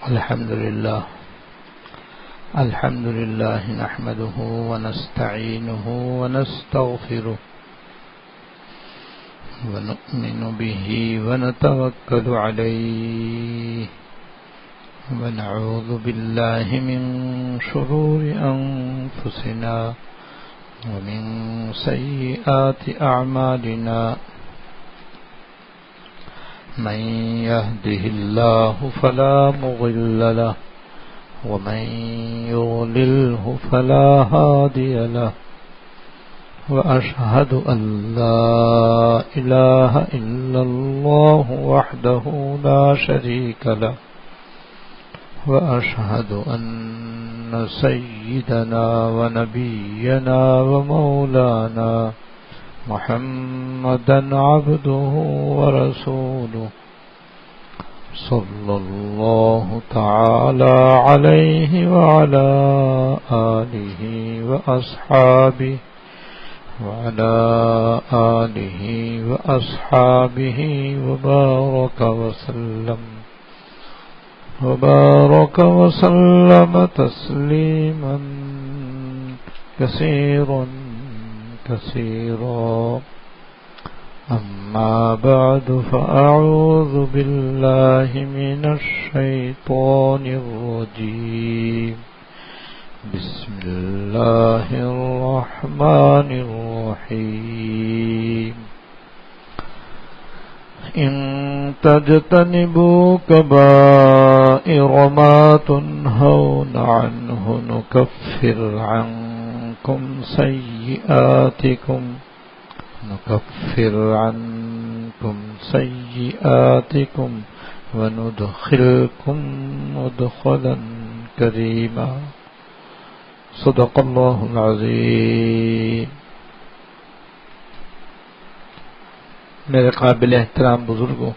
الحمد لله نحمده ونستعينه ونستغفره ونؤمن به ونتوكل عليه ونعوذ بالله من شرور أنفسنا ومن سيئات أعمالنا من يهده الله فلا مضل له ومن يضلله فلا هادي له وأشهد أن لا إله إلا الله وحده لا شريك له وأشهد أن سيدنا ونبينا ومولانا محمدا عبده ورسوله صلى الله تعالى عليه وعلى آله وأصحابه وبارك وسلم تسليما كثيرا أما بعد فأعوذ بالله من الشيطان الرجيم بسم الله الرحمن الرحيم إن تجتنبوا كبائر ما تنهون عنه نكفر عنكم سيئاتكم وندخلكم مدخلا كريما صدق الله العظيم. میرے قابل احترام بزرگوں،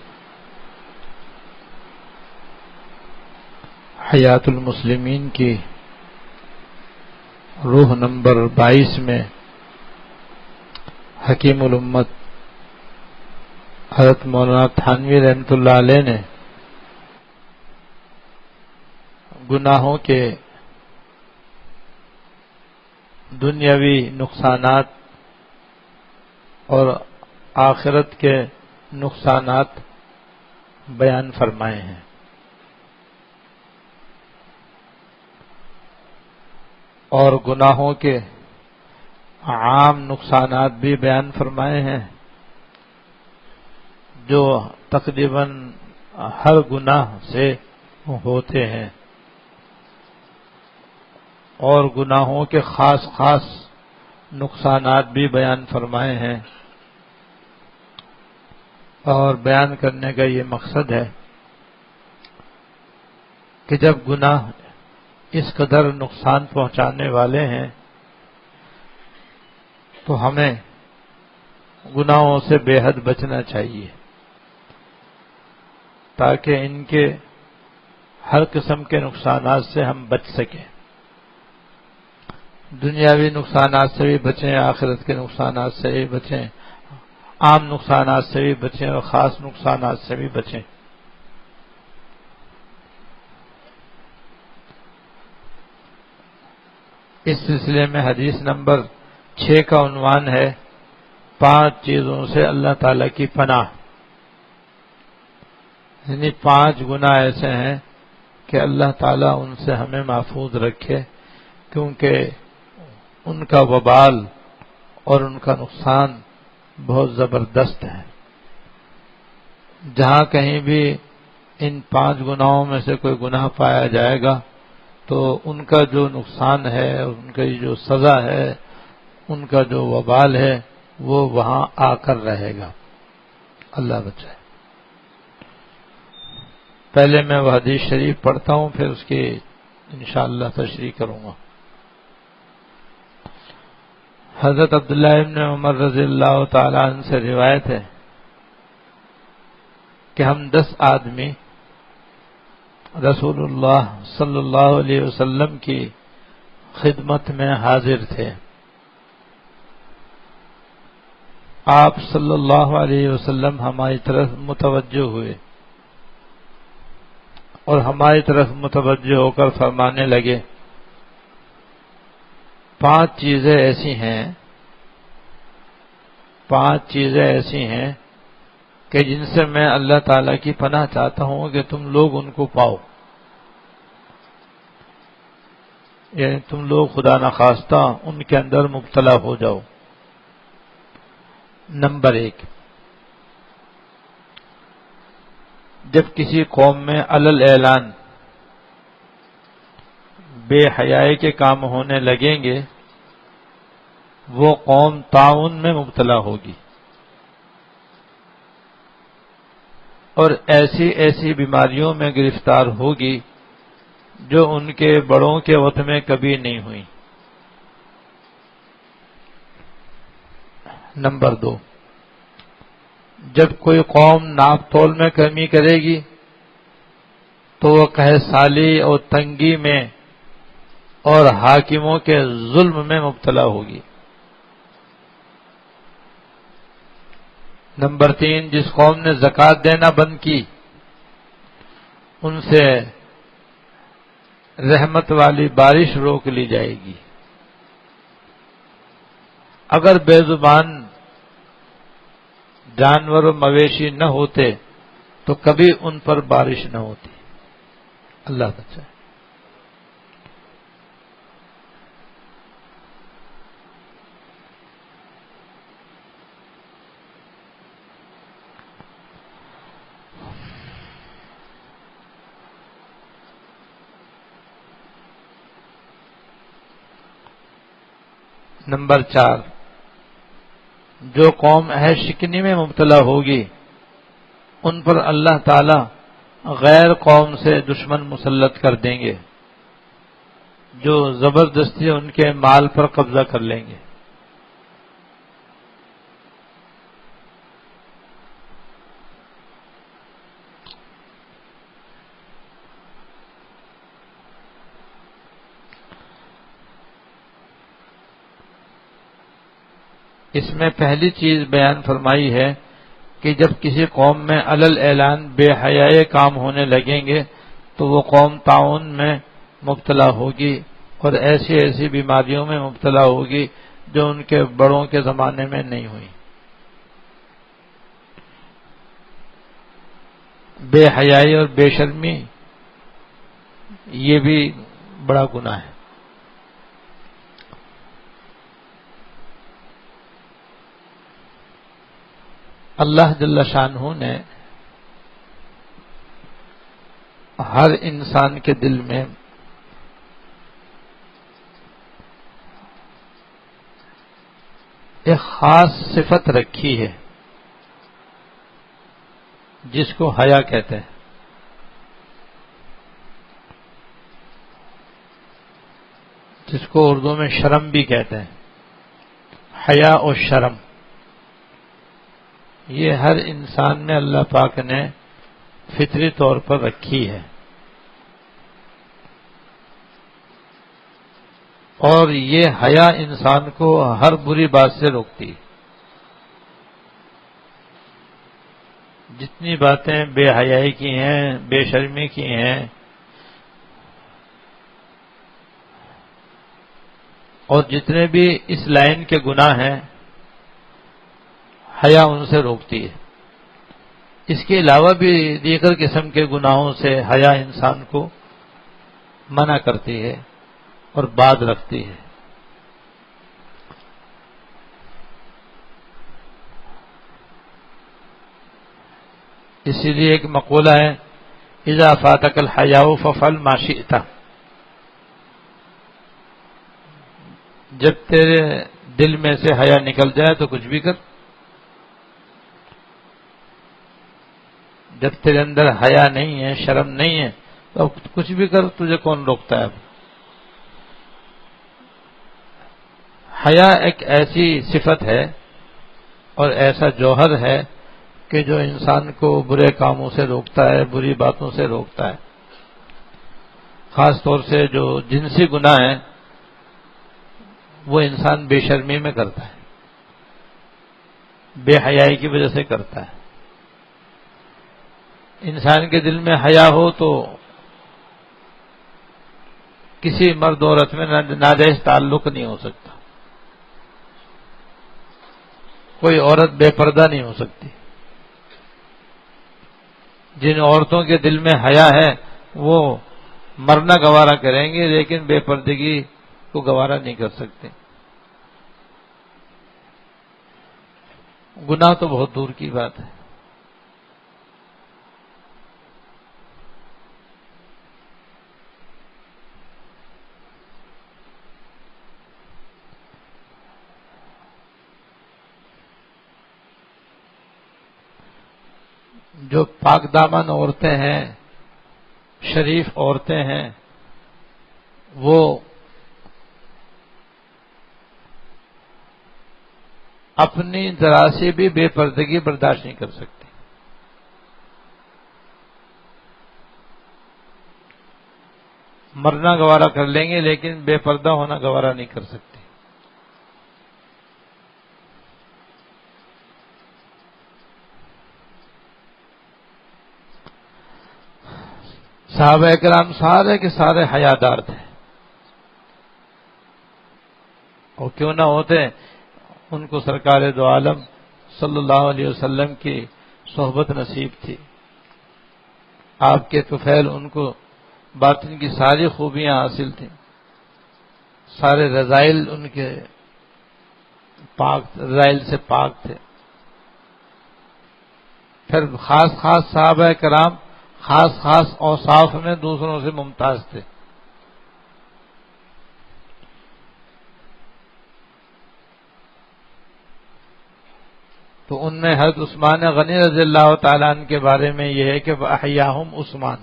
حیات المسلمین کی روح نمبر 22 میں حکیم الامت حضرت مولانا تھانوی رحمۃ اللہ علیہ نے گناہوں کے دنیاوی نقصانات اور آخرت کے نقصانات بیان فرمائے ہیں. اور گناہوں کے عام نقصانات بھی بیان فرمائے ہیں جو تقریباً ہر گناہ سے ہوتے ہیں، اور گناہوں کے خاص نقصانات بھی بیان فرمائے ہیں. اور بیان کرنے کا یہ مقصد ہے کہ جب گناہ اس قدر نقصان پہنچانے والے ہیں تو ہمیں گناہوں سے بے حد بچنا چاہیے تاکہ ان کے ہر قسم کے نقصانات سے ہم بچ سکیں. دنیاوی نقصانات سے بھی بچیں، آخرت کے نقصانات سے بھی بچیں، عام نقصانات سے بھی بچیں اور خاص نقصانات سے بھی بچیں. اس سلسلے میں حدیث نمبر 6 کا عنوان ہے 5 چیزوں سے اللہ تعالی کی پناہ. یعنی 5 گناہ ایسے ہیں کہ اللہ تعالیٰ ان سے ہمیں محفوظ رکھے، کیونکہ ان کا وبال اور ان کا نقصان بہت زبردست ہے. جہاں کہیں بھی ان 5 گناہوں میں سے کوئی گناہ پایا جائے گا تو ان کا جو نقصان ہے، ان کی جو سزا ہے، ان کا جو وبال ہے وہ وہاں آ کر رہے گا. اللہ بچائے. پہلے میں وہ حدیث شریف پڑھتا ہوں، پھر اس کی انشاءاللہ تشریح کروں گا. حضرت عبداللہ ابن عمر رضی اللہ تعالی عنہ سے روایت ہے کہ ہم 10 آدمی رسول اللہ صلی اللہ علیہ وسلم کی خدمت میں حاضر تھے. آپ صلی اللہ علیہ وسلم ہماری طرف متوجہ ہوئے اور ہماری طرف متوجہ ہو کر فرمانے لگے، 5 چیزیں ایسی ہیں کہ جن سے میں اللہ تعالیٰ کی پناہ چاہتا ہوں کہ تم لوگ ان کو پاؤ، یعنی تم لوگ خدا نخواستہ ان کے اندر مبتلا ہو جاؤ۔ نمبر 1، جب کسی قوم میں علل اعلان بے حیائی کے کام ہونے لگیں گے، وہ قوم طاعون میں مبتلا ہوگی اور ایسی ایسی بیماریوں میں گرفتار ہوگی جو ان کے بڑوں کے وقت میں کبھی نہیں ہوئی۔ نمبر 2، جب کوئی قوم ناپ تول میں کمی کرے گی تو وہ قحط سالی اور تنگی میں اور حاکموں کے ظلم میں مبتلا ہوگی۔ نمبر 3، جس قوم نے زکوٰۃ دینا بند کی ان سے رحمت والی بارش روک لی جائے گی۔ اگر بے زبان جانور و مویشی نہ ہوتے تو کبھی ان پر بارش نہ ہوتی۔ اللہ بچائے۔ نمبر 4، جو قوم عہد شکنی میں مبتلا ہوگی ان پر اللہ تعالی غیر قوم سے دشمن مسلط کر دیں گے جو زبردستی ان کے مال پر قبضہ کر لیں گے۔ اس میں پہلی چیز بیان فرمائی ہے کہ جب کسی قوم میں علل اعلان بے حیائی کام ہونے لگیں گے تو وہ قوم طاعون میں مبتلا ہوگی اور ایسی ایسی بیماریوں میں مبتلا ہوگی جو ان کے بڑوں کے زمانے میں نہیں ہوئی۔ بے حیائی اور بے شرمی یہ بھی بڑا گناہ ہے۔ اللہ جل شانہ نے ہر انسان کے دل میں ایک خاص صفت رکھی ہے جس کو حیا کہتے ہیں۔ جس کو اردو میں شرم بھی کہتے ہیں، حیا اور شرم، یہ ہر انسان میں اللہ پاک نے فطری طور پر رکھی ہے اور یہ حیا انسان کو ہر بری بات سے روکتی ہے۔ جتنی باتیں بے حیائی کی ہیں، بے شرمی کی ہیں اور جتنے بھی اس لائن کے گناہ ہیں، حیا ان سے روکتی ہے۔ اس کے علاوہ بھی دیگر قسم کے گناہوں سے حیا انسان کو منع کرتی ہے اور باز رکھتی ہے۔ اسی لیے ایک مقولہ ہے، اذا فاتک الحیاء فافعل ما شئت، جب تیرے دل میں سے حیا نکل جائے تو کچھ بھی کر۔ جب تیرے اندر حیا نہیں ہے، شرم نہیں ہے تو کچھ بھی کر، تجھے کون روکتا ہے؟ حیا ایک ایسی صفت ہے اور ایسا جوہر ہے کہ جو انسان کو برے کاموں سے روکتا ہے، بری باتوں سے روکتا ہے۔ خاص طور سے جو جنسی گناہ ہیں وہ انسان بے شرمی میں کرتا ہے، بے حیائی کی وجہ سے کرتا ہے۔ انسان کے دل میں حیا ہو تو کسی مرد عورت میں ناجائز تعلق نہیں ہو سکتا، کوئی عورت بے پردہ نہیں ہو سکتی۔ جن عورتوں کے دل میں حیا ہے وہ مرنا گوارا کریں گے، لیکن بے پردگی کو گوارا نہیں کر سکتے۔ گناہ تو بہت دور کی بات ہے۔ جو پاک دامن عورتیں ہیں، شریف عورتیں ہیں، وہ اپنی ذرا سے بھی بے پردگی برداشت نہیں کر سکتی۔ مرنا گوارا کر لیں گے لیکن بے پردہ ہونا گوارا نہیں کر سکتی۔ صحابہ کرام سارے کے سارے حیادار تھے، اور کیوں نہ ہوتے ان کو سرکار دو عالم صلی اللہ علیہ وسلم کی صحبت نصیب تھی۔ آپ کے طفیل ان کو باطن کی ساری خوبیاں حاصل تھیں، سارے رذائل ان کے رذائل سے پاک تھے۔ پھر خاص خاص صحابہ کرام خاص خاص اوصاف میں دوسروں سے ممتاز تھے۔ تو ان میں حضرت عثمان غنی رضی اللہ تعالیٰ عنہ کے بارے میں یہ ہے کہ احیاہم عثمان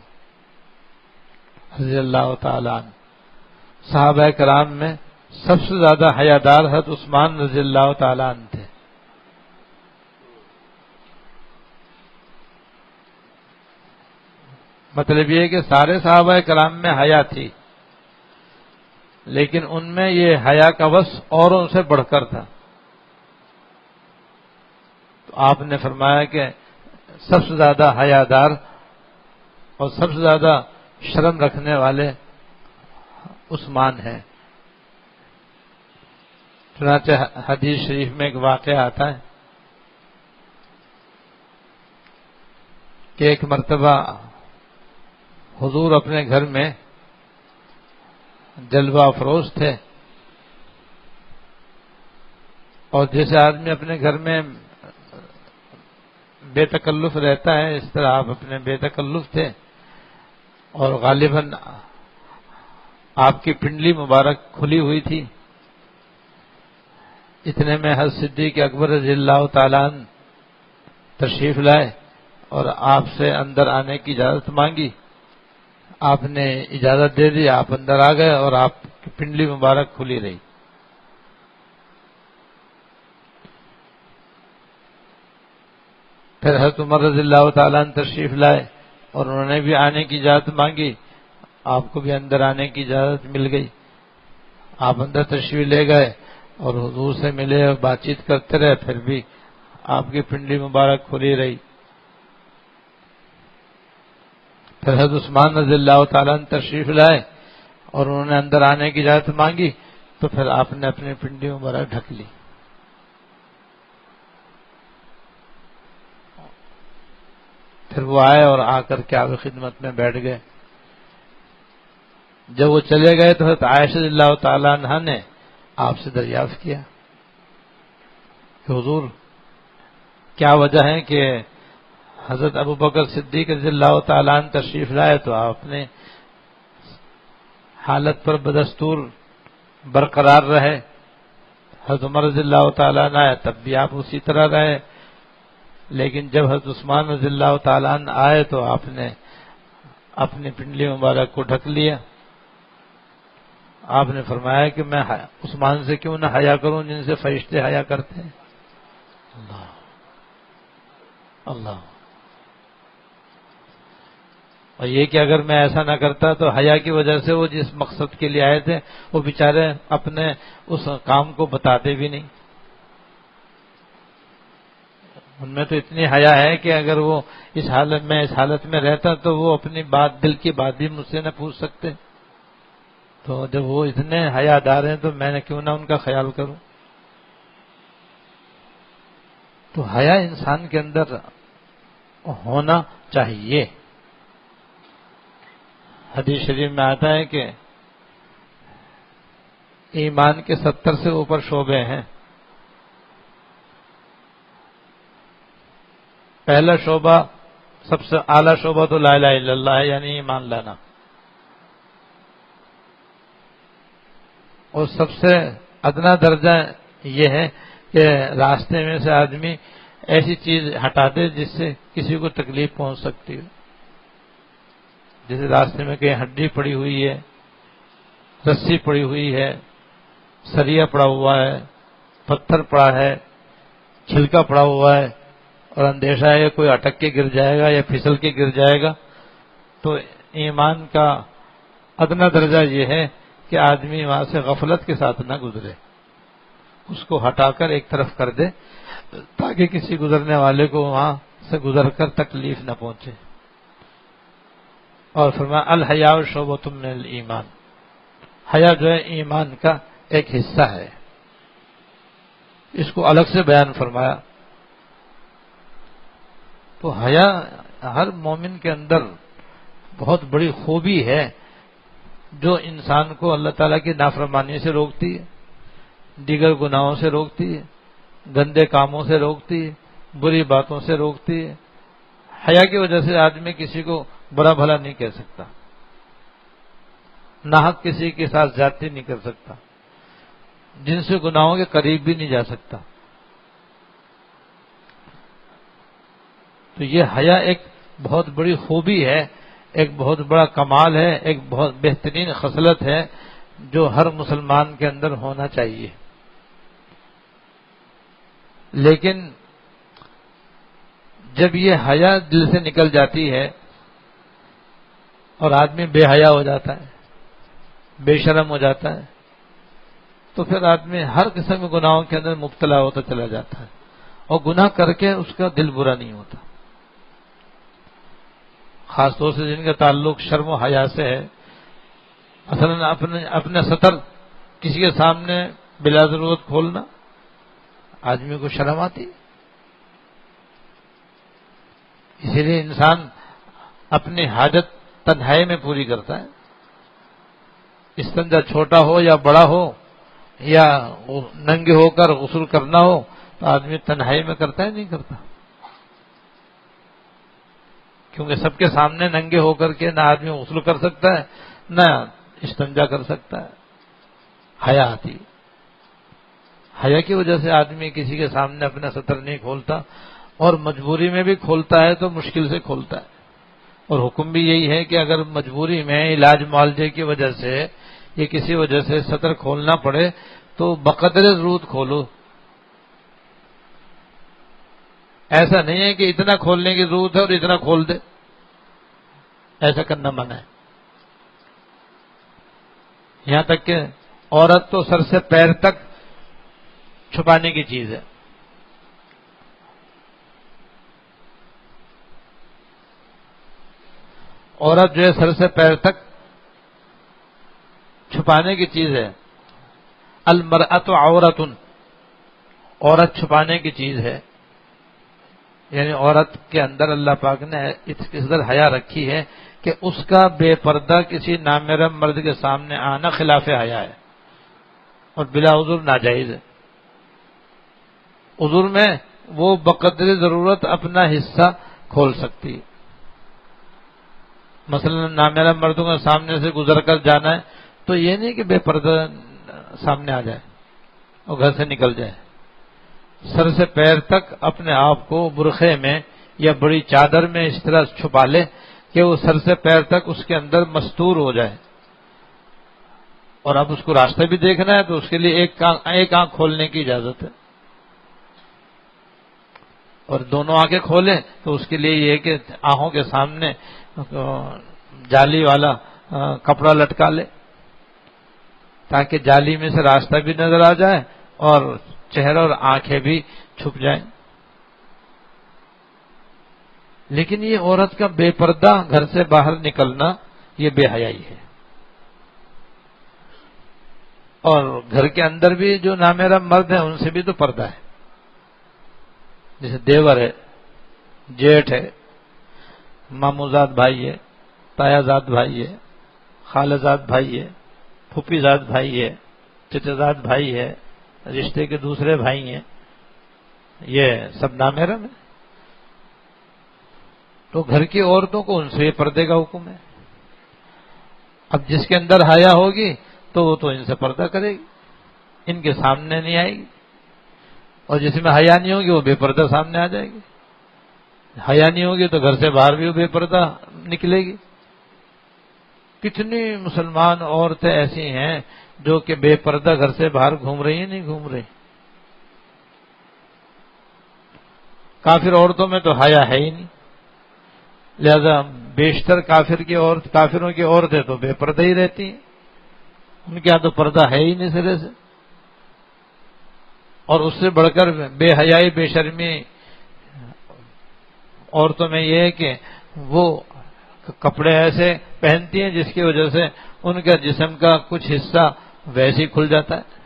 رضی اللہ تعالیٰ عنہ، صحابہ کرام میں سب سے زیادہ حیادار حضرت عثمان رضی اللہ تعالیٰ عنہ تھے۔ مطلب یہ ہے کہ سارے صحابہ کرام میں حیا تھی، لیکن ان میں یہ حیا کا وصف اوروں سے بڑھ کر تھا۔ تو آپ نے فرمایا کہ سب سے زیادہ حیادار اور سب سے زیادہ شرم رکھنے والے عثمان ہیں۔ چنانچہ حدیث شریف میں ایک واقعہ آتا ہے کہ ایک مرتبہ حضور اپنے گھر میں جلوہ افروز تھے، اور جیسے آدمی اپنے گھر میں بے تکلف رہتا ہے اس طرح آپ اپنے بے تکلف تھے، اور غالباً آپ کی پنڈلی مبارک کھلی ہوئی تھی۔ اتنے میں حضرت صدیق اکبر رضی اللہ تعالیٰ عنہ تشریف لائے اور آپ سے اندر آنے کی اجازت مانگی۔ آپ نے اجازت دے دی، آپ اندر آ گئے اور آپ کی پنڈلی مبارک کھلی رہی۔ پھر حضرت عمر رضی اللہ تعالیٰ عنہ تشریف لائے اور انہوں نے بھی آنے کی اجازت مانگی، آپ کو بھی اندر آنے کی اجازت مل گئی۔ آپ اندر تشریف لے گئے اور حضور سے ملے اور بات چیت کرتے رہے، پھر بھی آپ کی پنڈلی مبارک کھلی رہی۔ پھر حضرت عثمان رضی اللہ تعالیٰ عنہ تشریف لائے اور انہوں نے اندر آنے کی اجازت مانگی، تو پھر آپ نے اپنی پنڈلی مبارک ڈھک لی۔ پھر وہ آئے اور آ کر کے آپ کی خدمت میں بیٹھ گئے۔ جب وہ چلے گئے تو حضرت عائشہ رضی اللہ تعالیٰ عنہا نے آپ سے دریافت کیا کہ حضور کیا وجہ ہے کہ حضرت ابو بکر صدیق رضی اللہ تعالیٰ عنہ تشریف لائے تو آپ نے حالت پر بدستور برقرار رہے، حضرت عمر رضی اللہ تعالیٰ عنہ آئے تب بھی آپ اسی طرح رہے، لیکن جب حضرت عثمان رضی اللہ تعالیٰ عنہ آئے تو آپ نے اپنی پنڈلی مبارک کو ڈھک لیا۔ آپ نے فرمایا کہ میں عثمان سے کیوں نہ حیا کروں جن سے فرشتے حیا کرتے ہیں۔ اللہ اللہ۔ اور یہ کہ اگر میں ایسا نہ کرتا تو حیا کی وجہ سے وہ جس مقصد کے لیے آئے تھے وہ بیچارے اپنے اس کام کو بتاتے بھی نہیں۔ ان میں تو اتنی حیا ہے کہ اگر وہ اس حالت میں رہتا تو وہ اپنی بات، دل کی بات بھی مجھ سے نہ پوچھ سکتے۔ تو تو جب وہ اتنے حیادار ہیں تو میں نے کیوں نہ ان کا خیال کروں. تو حیا انسان کے اندر ہونا چاہیے. حدیث شریف میں آتا ہے کہ ایمان کے 70 سے اوپر شعبے ہیں. پہلا شعبہ، سب سے اعلیٰ شعبہ تو لا الہ الا اللہ ہے، یعنی ایمان لانا. اور سب سے ادنا درجہ یہ ہے کہ راستے میں سے آدمی ایسی چیز ہٹا دے جس سے کسی کو تکلیف پہنچ سکتی ہو. جیسے راستے میں کہیں ہڈی پڑی ہوئی ہے، رسی پڑی ہوئی ہے، سریا پڑا ہوا ہے، پتھر پڑا ہے، چھلکا پڑا ہوا ہے، اور اندیشہ ہے کوئی اٹک کے گر جائے گا یا پھسل کے گر جائے گا. تو ایمان کا ادنا درجہ یہ ہے کہ آدمی وہاں سے غفلت کے ساتھ نہ گزرے، اس کو ہٹا کر ایک طرف کر دے تاکہ کسی گزرنے والے کو وہاں سے گزر کر تکلیف نہ پہنچے. اور فرمایا الحیاء شعبۃ من الایمان، حیا جو ہے ایمان کا ایک حصہ ہے. اس کو الگ سے بیان فرمایا. تو حیا ہر مومن کے اندر بہت بڑی خوبی ہے جو انسان کو اللہ تعالیٰ کی نافرمانی سے روکتی ہے، دیگر گناہوں سے روکتی ہے، گندے کاموں سے روکتی ہے، بری باتوں سے روکتی ہے. حیا کی وجہ سے آدمی کسی کو برا بھلا نہیں کہہ سکتا، ناحق کسی کے ساتھ زیادتی نہیں کر سکتا، جن سے گناہوں کے قریب بھی نہیں جا سکتا. تو یہ حیا ایک بہت بڑی خوبی ہے، ایک بہت بڑا کمال ہے، ایک بہت بہترین خصلت ہے جو ہر مسلمان کے اندر ہونا چاہیے. لیکن جب یہ حیا دل سے نکل جاتی ہے اور آدمی بے حیا ہو جاتا ہے، بے شرم ہو جاتا ہے، تو پھر آدمی ہر قسم کے گناہوں کے اندر مبتلا ہوتا چلا جاتا ہے، اور گناہ کر کے اس کا دل برا نہیں ہوتا. خاص طور سے جن کا تعلق شرم و حیا سے ہے، مثلا اپنے سطر کسی کے سامنے بلا ضرورت کھولنا، آدمی کو شرم آتی. اسی لیے انسان اپنی حاجت تنہائی میں پوری کرتا ہے. استنجا چھوٹا ہو یا بڑا ہو، یا ننگے ہو کر غسل کرنا ہو، تو آدمی تنہائی میں کرتا ہے، نہیں کرتا. کیونکہ سب کے سامنے ننگے ہو کر کے نہ آدمی غسل کر سکتا ہے، نہ استنجا کر سکتا ہے. حیا آتی. حیا کی وجہ سے آدمی کسی کے سامنے اپنا سطر نہیں کھولتا، اور مجبوری میں بھی کھولتا ہے تو مشکل سے کھولتا ہے. اور حکم بھی یہی ہے کہ اگر مجبوری میں علاج معالجے کی وجہ سے یا کسی وجہ سے سطر کھولنا پڑے تو بقدر ضرورت کھولو. ایسا نہیں ہے کہ اتنا کھولنے کی ضرورت ہے اور اتنا کھول دے، ایسا کرنا منع ہے. یہاں تک کہ عورت تو سر سے پیر تک چھپانے کی چیز ہے. عورت جو ہے سر سے پیر تک چھپانے کی چیز ہے. المرأۃ عورۃ، عورت چھپانے کی چیز ہے. یعنی عورت کے اندر اللہ پاک نے اس قدر حیا رکھی ہے کہ اس کا بے پردہ کسی نامحرم مرد کے سامنے آنا خلاف حیا ہے اور بلا عذر ناجائز ہے. عذر میں وہ بقدر ضرورت اپنا حصہ کھول سکتی ہے. مثلا نامحرم مردوں کے سامنے سے گزر کر جانا ہے تو یہ نہیں کہ بے پردہ سامنے آ جائے اور گھر سے نکل جائے. سر سے پیر تک اپنے آپ کو برقعے میں یا بڑی چادر میں اس طرح چھپا لے کہ وہ سر سے پیر تک اس کے اندر مستور ہو جائے. اور اب اس کو راستہ بھی دیکھنا ہے تو اس کے لیے ایک آنکھ کھولنے کی اجازت ہے، اور دونوں آنکھیں کھولیں تو اس کے لیے یہ کہ آنکھوں کے سامنے جالی والا کپڑا لٹکا لے تاکہ جالی میں سے راستہ بھی نظر آ جائے اور چہرہ اور آنکھیں بھی چھپ جائیں. لیکن یہ عورت کا بے پردہ گھر سے باہر نکلنا یہ بے حیائی ہے. اور گھر کے اندر بھی جو نامحرم مرد ہیں ان سے بھی تو پردہ ہے، جیسے دیور ہے، جیٹھ ہے، ماموزاد بھائی ہے، تایازاد بھائی ہے، خالزاد بھائی ہے، پھوپھی زاد بھائی ہے، چچازاد بھائی ہے، رشتے کے دوسرے بھائی ہیں، یہ سب نامحرم ہے۔ تو گھر کی عورتوں کو ان سے پردے کا حکم ہے۔ اب جس کے اندر حیا ہوگی تو وہ تو ان سے پردہ کرے گی، ان کے سامنے نہیں آئے گی، اور جس میں حیا نہیں ہوگی وہ بے پردہ سامنے آ جائے گی۔ حیا نہیں ہوگی تو گھر سے باہر بھی وہ بے پردہ نکلے گی۔ کتنی مسلمان عورتیں ایسی ہیں جو کہ بے پردہ گھر سے باہر گھوم رہی ہیں، نہیں گھوم رہی؟ کافر عورتوں میں تو حیا ہے ہی نہیں، لہذا بیشتر کافروں کی عورتیں تو بے پردہ ہی رہتی ہیں، ان کے یہاں تو پردہ ہے ہی نہیں سرے سے۔ اور اس سے بڑھ کر بے حیائی بے شرمی عورتوں میں یہ ہے کہ وہ کپڑے ایسے پہنتی ہیں جس کی وجہ سے ان کا جسم کا کچھ حصہ ویسے ہی کھل جاتا ہے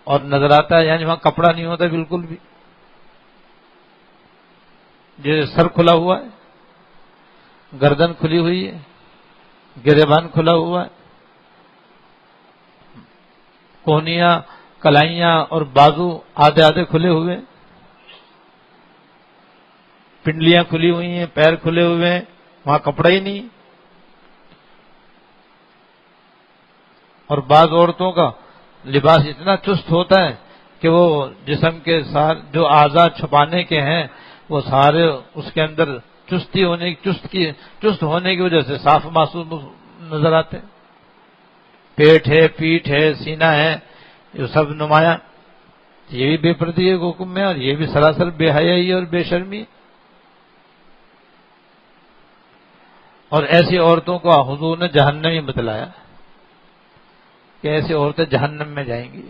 اور نظر آتا ہے، یعنی وہاں کپڑا نہیں ہوتا بالکل بھی، جیسے سر کھلا ہوا ہے، گردن کھلی ہوئی ہے، گریبان کھلا ہوا ہے، کونیاں، کلائیاں اور بازو آدھے آدھے کھلے ہوئے ہیں، پنڈلیاں کھلی ہوئی ہیں، پیر کھلے ہوئے ہیں، وہاں کپڑا ہی نہیں۔ اور بعض عورتوں کا لباس اتنا چست ہوتا ہے کہ وہ جسم کے سارے جو اعضاء چھپانے کے ہیں وہ سارے اس کے اندر چست ہونے کی وجہ سے صاف محسوس نظر آتے ہیں۔ پیٹ ہے، پیٹھ ہے، سینہ ہے، یہ سب نمایاں، یہ بھی بے پردگی کے حکم میں، اور یہ بھی سراسر بے حیائی اور بے شرمی۔ اور ایسی عورتوں کو حضور نے جہنمی بتلایا کہ ایسی عورتیں جہنم میں جائیں گی۔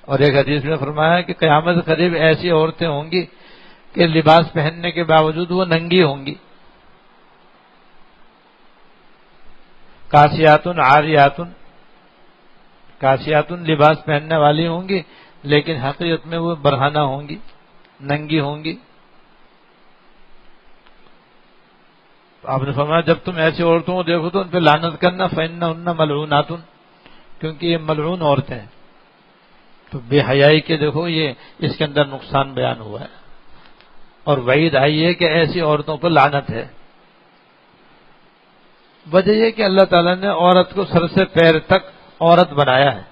اور ایک حدیث میں فرمایا کہ قیامت قریب ایسی عورتیں ہوں گی کہ لباس پہننے کے باوجود وہ ننگی ہوں گی، کاسیاتن عاریاتن، کاسیاتن لباس پہننے والی ہوں گی لیکن حقیقت میں وہ برہنہ ہوں گی، ننگی ہوں گی۔ آپ نے فرمایا جب تم ایسی عورتوں کو دیکھو تو ان پہ لعنت کرنا، فإنہن ملعونات، کیونکہ یہ ملعون عورتیں ہیں۔ تو بے حیائی کے دیکھو یہ اس کے اندر نقصان بیان ہوا ہے، اور وعید آئی ہے کہ ایسی عورتوں پر لعنت ہے۔ وجہ یہ کہ اللہ تعالیٰ نے عورت کو سر سے پیر تک عورت بنایا ہے،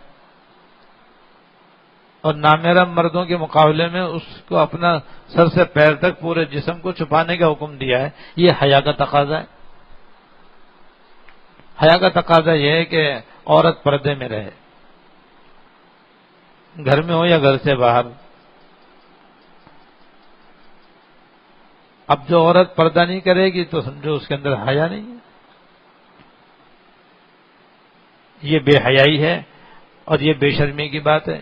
اور نامحرم مردوں کے مقابلے میں اس کو اپنا سر سے پیر تک پورے جسم کو چھپانے کا حکم دیا ہے۔ یہ حیا کا تقاضا ہے۔ حیا کا تقاضا یہ ہے کہ عورت پردے میں رہے، گھر میں ہو یا گھر سے باہر۔ اب جو عورت پردہ نہیں کرے گی تو سمجھو اس کے اندر حیا نہیں ہے، یہ بے حیائی ہے اور یہ بے شرمی کی بات ہے۔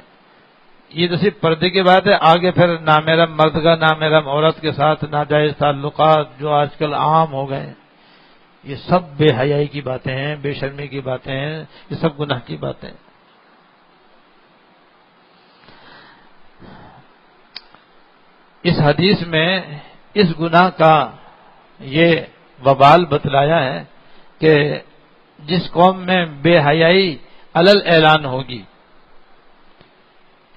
یہ تو صرف پردے کی بات ہے، آگے پھر نامحرم مرد کا نامحرم عورت کے ساتھ ناجائز تعلقات جو آج کل عام ہو گئے ہیں، یہ سب بے حیائی کی باتیں ہیں، بے شرمی کی باتیں ہیں، یہ سب گناہ کی باتیں ہیں۔ اس حدیث میں اس گناہ کا یہ وبال بتلایا ہے کہ جس قوم میں بے حیائی علل اعلان ہوگی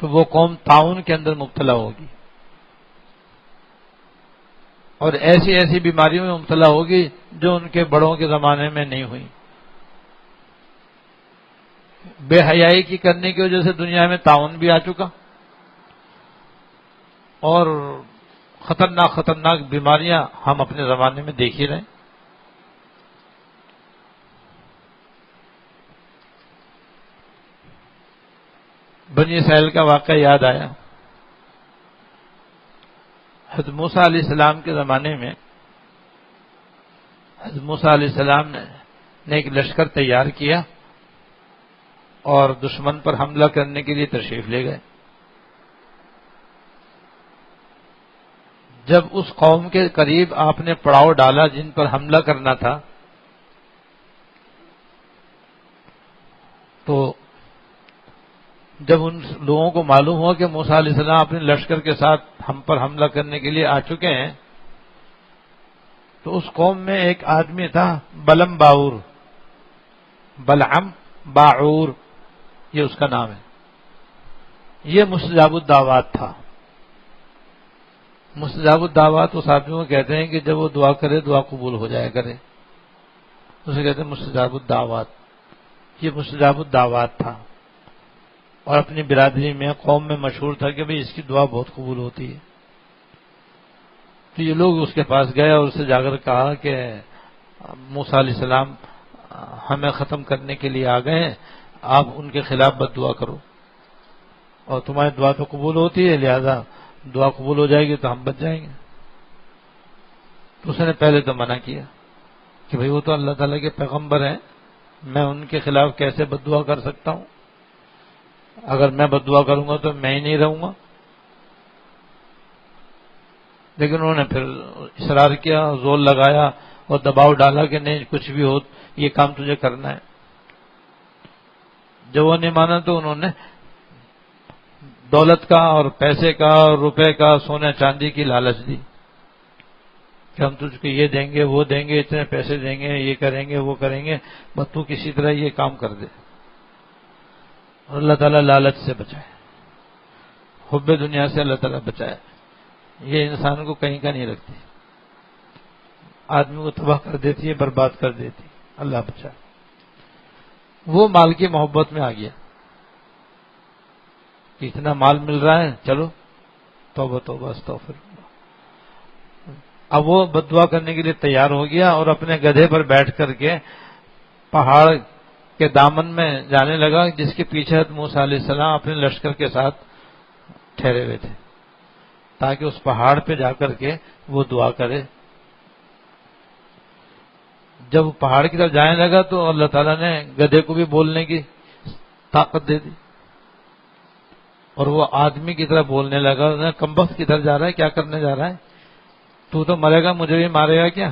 تو وہ قوم طاعون کے اندر مبتلا ہوگی، اور ایسی ایسی بیماریوں میں مبتلا ہوگی جو ان کے بڑوں کے زمانے میں نہیں ہوئی۔ بے حیائی کی کرنے کی وجہ سے دنیا میں طاعون بھی آ چکا، اور خطرناک بیماریاں ہم اپنے زمانے میں دیکھ ہی رہے ہیں۔ بنی اسرائیل کا واقعہ یاد آیا۔ حضرت موسیٰ علیہ السلام کے زمانے میں حضرت موسیٰ علیہ السلام نے ایک لشکر تیار کیا اور دشمن پر حملہ کرنے کے لیے تشریف لے گئے۔ جب اس قوم کے قریب آپ نے پڑاؤ ڈالا جن پر حملہ کرنا تھا، تو جب ان لوگوں کو معلوم ہوا کہ موسیٰ علیہ السلام اپنے لشکر کے ساتھ ہم پر حملہ کرنے کے لیے آ چکے ہیں، تو اس قوم میں ایک آدمی تھا بلم باعور، بلعم باعور یہ اس کا نام ہے. یہ مستجاب الدعوات تھا. مستجاب الدعوات اس آدمی کو کہتے ہیں کہ جب وہ دعا کرے دعا قبول ہو جایا کرے، اسے کہتے ہیں مستجاب الدعوات. یہ مستجاب الدعوات تھا اور اپنی برادری میں قوم میں مشہور تھا کہ بھئی اس کی دعا بہت قبول ہوتی ہے. تو یہ لوگ اس کے پاس گئے اور اس سے جا کر کہا کہ موسیٰ علیہ السلام ہمیں ختم کرنے کے لیے آ گئے ہیں، آپ ان کے خلاف بد دعا کرو اور تمہاری دعا تو قبول ہوتی ہے، لہذا دعا قبول ہو جائے گی تو ہم بچ جائیں گے. تو اس نے پہلے تو منع کیا کہ بھئی وہ تو اللہ تعالیٰ کے پیغمبر ہیں، میں ان کے خلاف کیسے بد دعا کر سکتا ہوں؟ اگر میں بد دعا کروں گا تو میں ہی نہیں رہوں گا. لیکن انہوں نے پھر اصرار کیا، زور لگایا اور دباؤ ڈالا کہ نہیں کچھ بھی ہو یہ کام تجھے کرنا ہے. جب وہ نہیں مانا تو انہوں نے دولت کا اور پیسے کا اور روپے کا سونے چاندی کی لالچ دی کہ ہم تجھ کو یہ دیں گے وہ دیں گے، اتنے پیسے دیں گے، یہ کریں گے وہ کریں گے، بس تو کسی طرح یہ کام کر دے. اور اللہ تعالیٰ لالچ سے بچائے، حب دنیا سے اللہ تعالیٰ بچائے. یہ انسان کو کہیں کا نہیں رکھتی، آدمی کو تباہ کر دیتی ہے، برباد کر دیتی. اللہ بچائے. وہ مال کی محبت میں آ گیا کہ اتنا مال مل رہا ہے، چلو توبہ توبہ استغفر. اب وہ بد دعا کرنے کے لیے تیار ہو گیا اور اپنے گدھے پر بیٹھ کر کے پہاڑ کے دامن میں جانے لگا جس کے پیچھے موسیٰ علیہ السلام اپنے لشکر کے ساتھ ٹھہرے ہوئے تھے، تاکہ اس پہاڑ پہ جا کر کے وہ دعا کرے. جب وہ پہاڑ کی طرف جانے لگا تو اللہ تعالیٰ نے گدھے کو بھی بولنے کی طاقت دے دی اور وہ آدمی کی طرح بولنے لگا. کمبخت کی طرف جا رہا ہے، کیا کرنے جا رہا ہے؟ تو مرے گا، مجھے بھی مارے گا کیا؟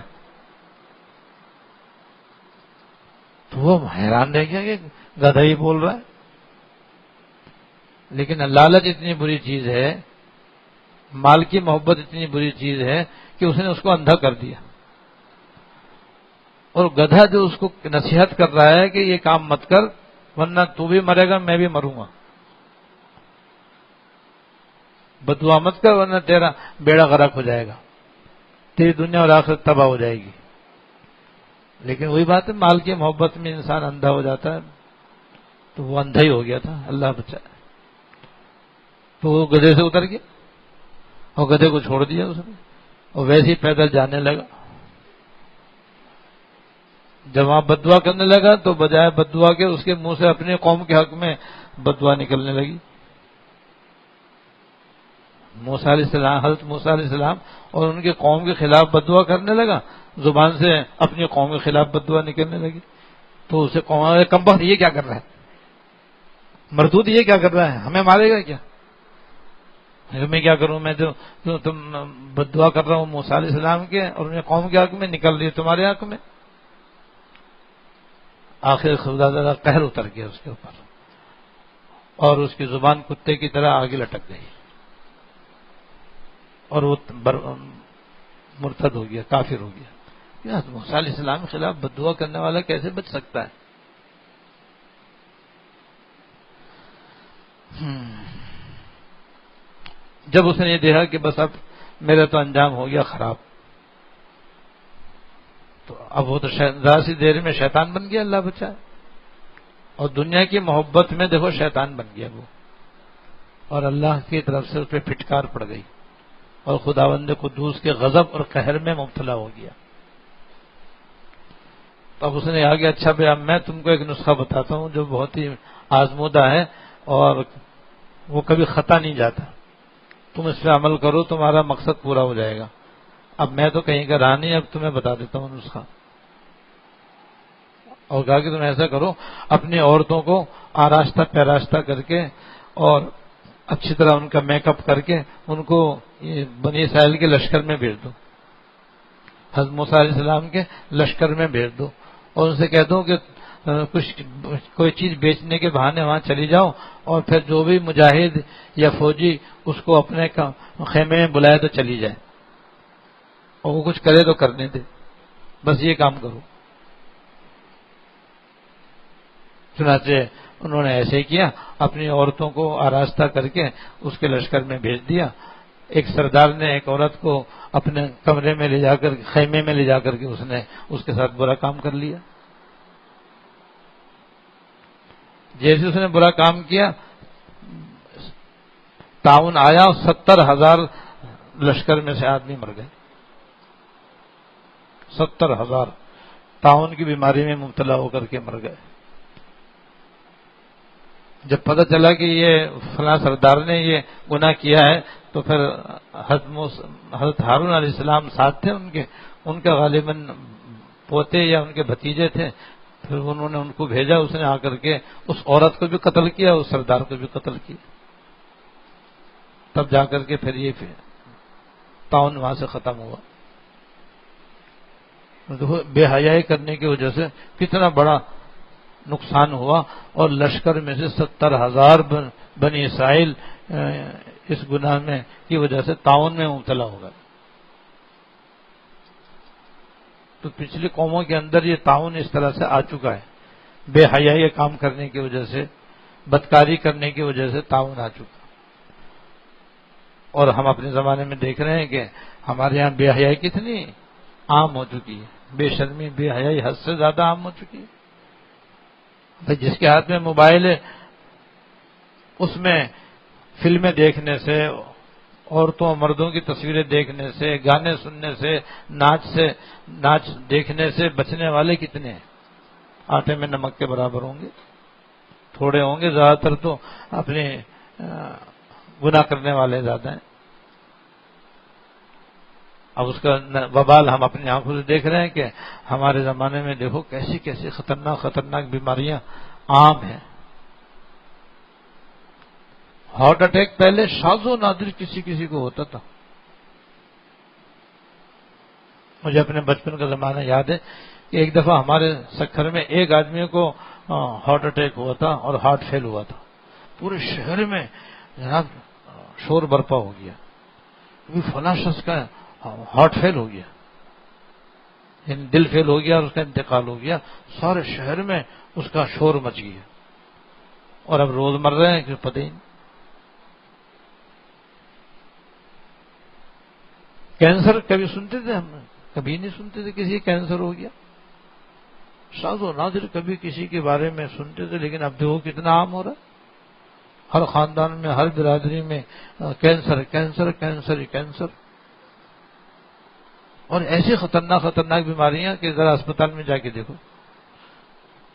تو وہ حیران رہ گیا کہ گدھا ہی بول رہا ہے. لیکن لالچ اتنی بری چیز ہے، مال کی محبت اتنی بری چیز ہے کہ اس نے اس کو اندھا کر دیا. اور گدھا جو اس کو نصیحت کر رہا ہے کہ یہ کام مت کر ورنہ تو بھی مرے گا میں بھی مروں گا، بد دعا مت کر ورنہ تیرا بیڑا غرق ہو جائے گا، تیری دنیا اور آخرت تباہ ہو جائے گی. لیکن وہی بات ہے، مال کی محبت میں انسان اندھا ہو جاتا ہے. تو وہ اندھا ہی ہو گیا تھا، اللہ بچائے. تو وہ گدھے سے اتر گیا اور گدھے کو چھوڑ دیا اس نے اور ویسے ہی پیدل جانے لگا. جب وہاں بد دعا کرنے لگا تو بجائے بد دعا کے اس کے منہ سے اپنے قوم کے حق میں بد دعا نکلنے لگی. موسیٰ علیہ السلام، حضرت موسیٰ علیہ السلام اور ان کے قوم کے خلاف بد دعا کرنے لگا، زبان سے اپنی قوم کے خلاف بد دعا نکلنے لگی. تو اسے قوم کمبخت یہ کیا کر رہا ہے، مردود یہ کیا کر رہا ہے، ہمیں مارے گا کیا؟ میں کیا کروں، میں جو تم بد دعا کر رہا ہوں موسیٰ علیہ السلام کے اور ان کے قوم کے حق میں، نکل رہی ہے تمہارے حق میں. آخر خدا تعالیٰ قہر اتر گیا اس کے اوپر اور اس کی زبان کتے کی طرح آگے لٹک گئی اور وہ مرتد ہو گیا، کافر ہو گیا. موسیٰ علیہ السلام کے خلاف بد دعا کرنے والا کیسے بچ سکتا ہے؟ جب اس نے یہ دیکھا کہ بس اب میرا تو انجام ہو گیا خراب، تو اب وہ تو ذرا سی دیر میں شیطان بن گیا، اللہ بچائے. اور دنیا کی محبت میں دیکھو شیطان بن گیا وہ، اور اللہ کی طرف سے اس پہ پھٹکار پڑ گئی اور خداوند قدوس کے غضب اور قہر میں مبتلا ہو گیا. تو اب اس نے کہا کہ اچھا بھائی اب میں تم کو ایک نسخہ بتاتا ہوں جو بہت ہی آزمودہ ہے اور وہ کبھی خطا نہیں جاتا، تم اس پہ عمل کرو تمہارا مقصد پورا ہو جائے گا. اب میں تو کہیں کا رہا نہیں، اب تمہیں بتا دیتا ہوں نسخہ. اور کہا کہ تم ایسا کرو، اپنی عورتوں کو آراستہ پیراستہ کر کے اور اچھی طرح ان کا میک اپ کر کے ان کو بنی اسرائیل کے لشکر میں بھیج دو، حضرت موسیٰ علیہ السلام کے لشکر میں بھیج دو، اور ان سے کہہ دو کہ کوئی چیز بیچنے کے بہانے وہاں چلی جاؤ، اور پھر جو بھی مجاہد یا فوجی اس کو اپنے خیمے میں بلائے تو چلی جائے، اور وہ کچھ کرے تو کرنے دے، بس یہ کام کرو۔ چنانچہ انہوں نے ایسے ہی کیا، اپنی عورتوں کو آراستہ کر کے اس کے لشکر میں بھیج دیا۔ ایک سردار نے ایک عورت کو اپنے کمرے میں لے جا کر، خیمے میں لے جا کر کے اس نے اس کے ساتھ برا کام کر لیا۔ جیسے اس نے برا کام کیا، طاعون آیا، 70,000 لشکر میں سے آدمی مر گئے، 70,000 طاعون کی بیماری میں مبتلا ہو کر کے مر گئے۔ جب پتہ چلا کہ یہ فلاں سردار نے یہ گناہ کیا ہے، تو پھر حضرت ہارون علیہ السلام ساتھ تھے ان کا غالباً پوتے یا ان کے بھتیجے تھے، پھر انہوں نے ان کو بھیجا، اس نے آ کر کے اس عورت کو بھی قتل کیا، اس سردار کو بھی قتل کیا، تب جا کر کے پھر یہ طاعون وہاں سے ختم ہوا۔ بے حیائی کرنے کی وجہ سے کتنا بڑا نقصان ہوا، اور لشکر میں سے 70,000 بنی اسرائیل اس گناہ میں کی وجہ سے طاعون میں مبتلا ہو گئے۔ تو پچھلی قوموں کے اندر یہ طاعون اس طرح سے آ چکا ہے، بے حیائی کام کرنے کی وجہ سے، بدکاری کرنے کی وجہ سے طاعون آ چکا۔ اور ہم اپنے زمانے میں دیکھ رہے ہیں کہ ہمارے یہاں بے حیائی کتنی عام ہو چکی ہے، بے شرمی، بے حیائی حد سے زیادہ عام ہو چکی ہے۔ جس کے ہاتھ میں موبائل ہے، اس میں فلمیں دیکھنے سے، عورتوں مردوں کی تصویریں دیکھنے سے، گانے سننے سے، ناچ دیکھنے سے بچنے والے کتنے ہیں؟ آٹے میں نمک کے برابر ہوں گے، تھوڑے ہوں گے، زیادہ تر تو اپنے گناہ کرنے والے زیادہ ہیں۔ اب اس کا وبال ہم اپنی آنکھوں سے دیکھ رہے ہیں کہ ہمارے زمانے میں دیکھو کیسی کیسی خطرناک بیماریاں عام ہیں۔ ہارٹ اٹیک پہلے شاذ و نادر کسی کو ہوتا تھا۔ مجھے اپنے بچپن کا زمانہ یاد ہے کہ ایک دفعہ ہمارے سکھر میں ایک آدمی کو ہارٹ اٹیک ہوا تھا اور ہارٹ فیل ہوا تھا، پورے شہر میں جناب شور برپا ہو گیا، فلاں شخص کا ہارٹ فیل ہو گیا، یعنی دل فیل ہو گیا اور اس کا انتقال ہو گیا، سارے شہر میں اس کا شور مچ گیا، اور اب روز مر رہے ہیں کہ پتہ ہی نہیں۔ کینسر کبھی سنتے تھے ہم؟ کبھی نہیں سنتے تھے کسی کینسر ہو گیا، شاذ و نادر کبھی کسی کے بارے میں سنتے تھے، لیکن اب دیکھو کتنا عام ہو رہا ہے، ہر خاندان میں، ہر برادری میں کینسر کینسر کینسر کینسر، اور ایسی خطرناک بیماریاں کہ ذرا اسپتال میں جا کے دیکھو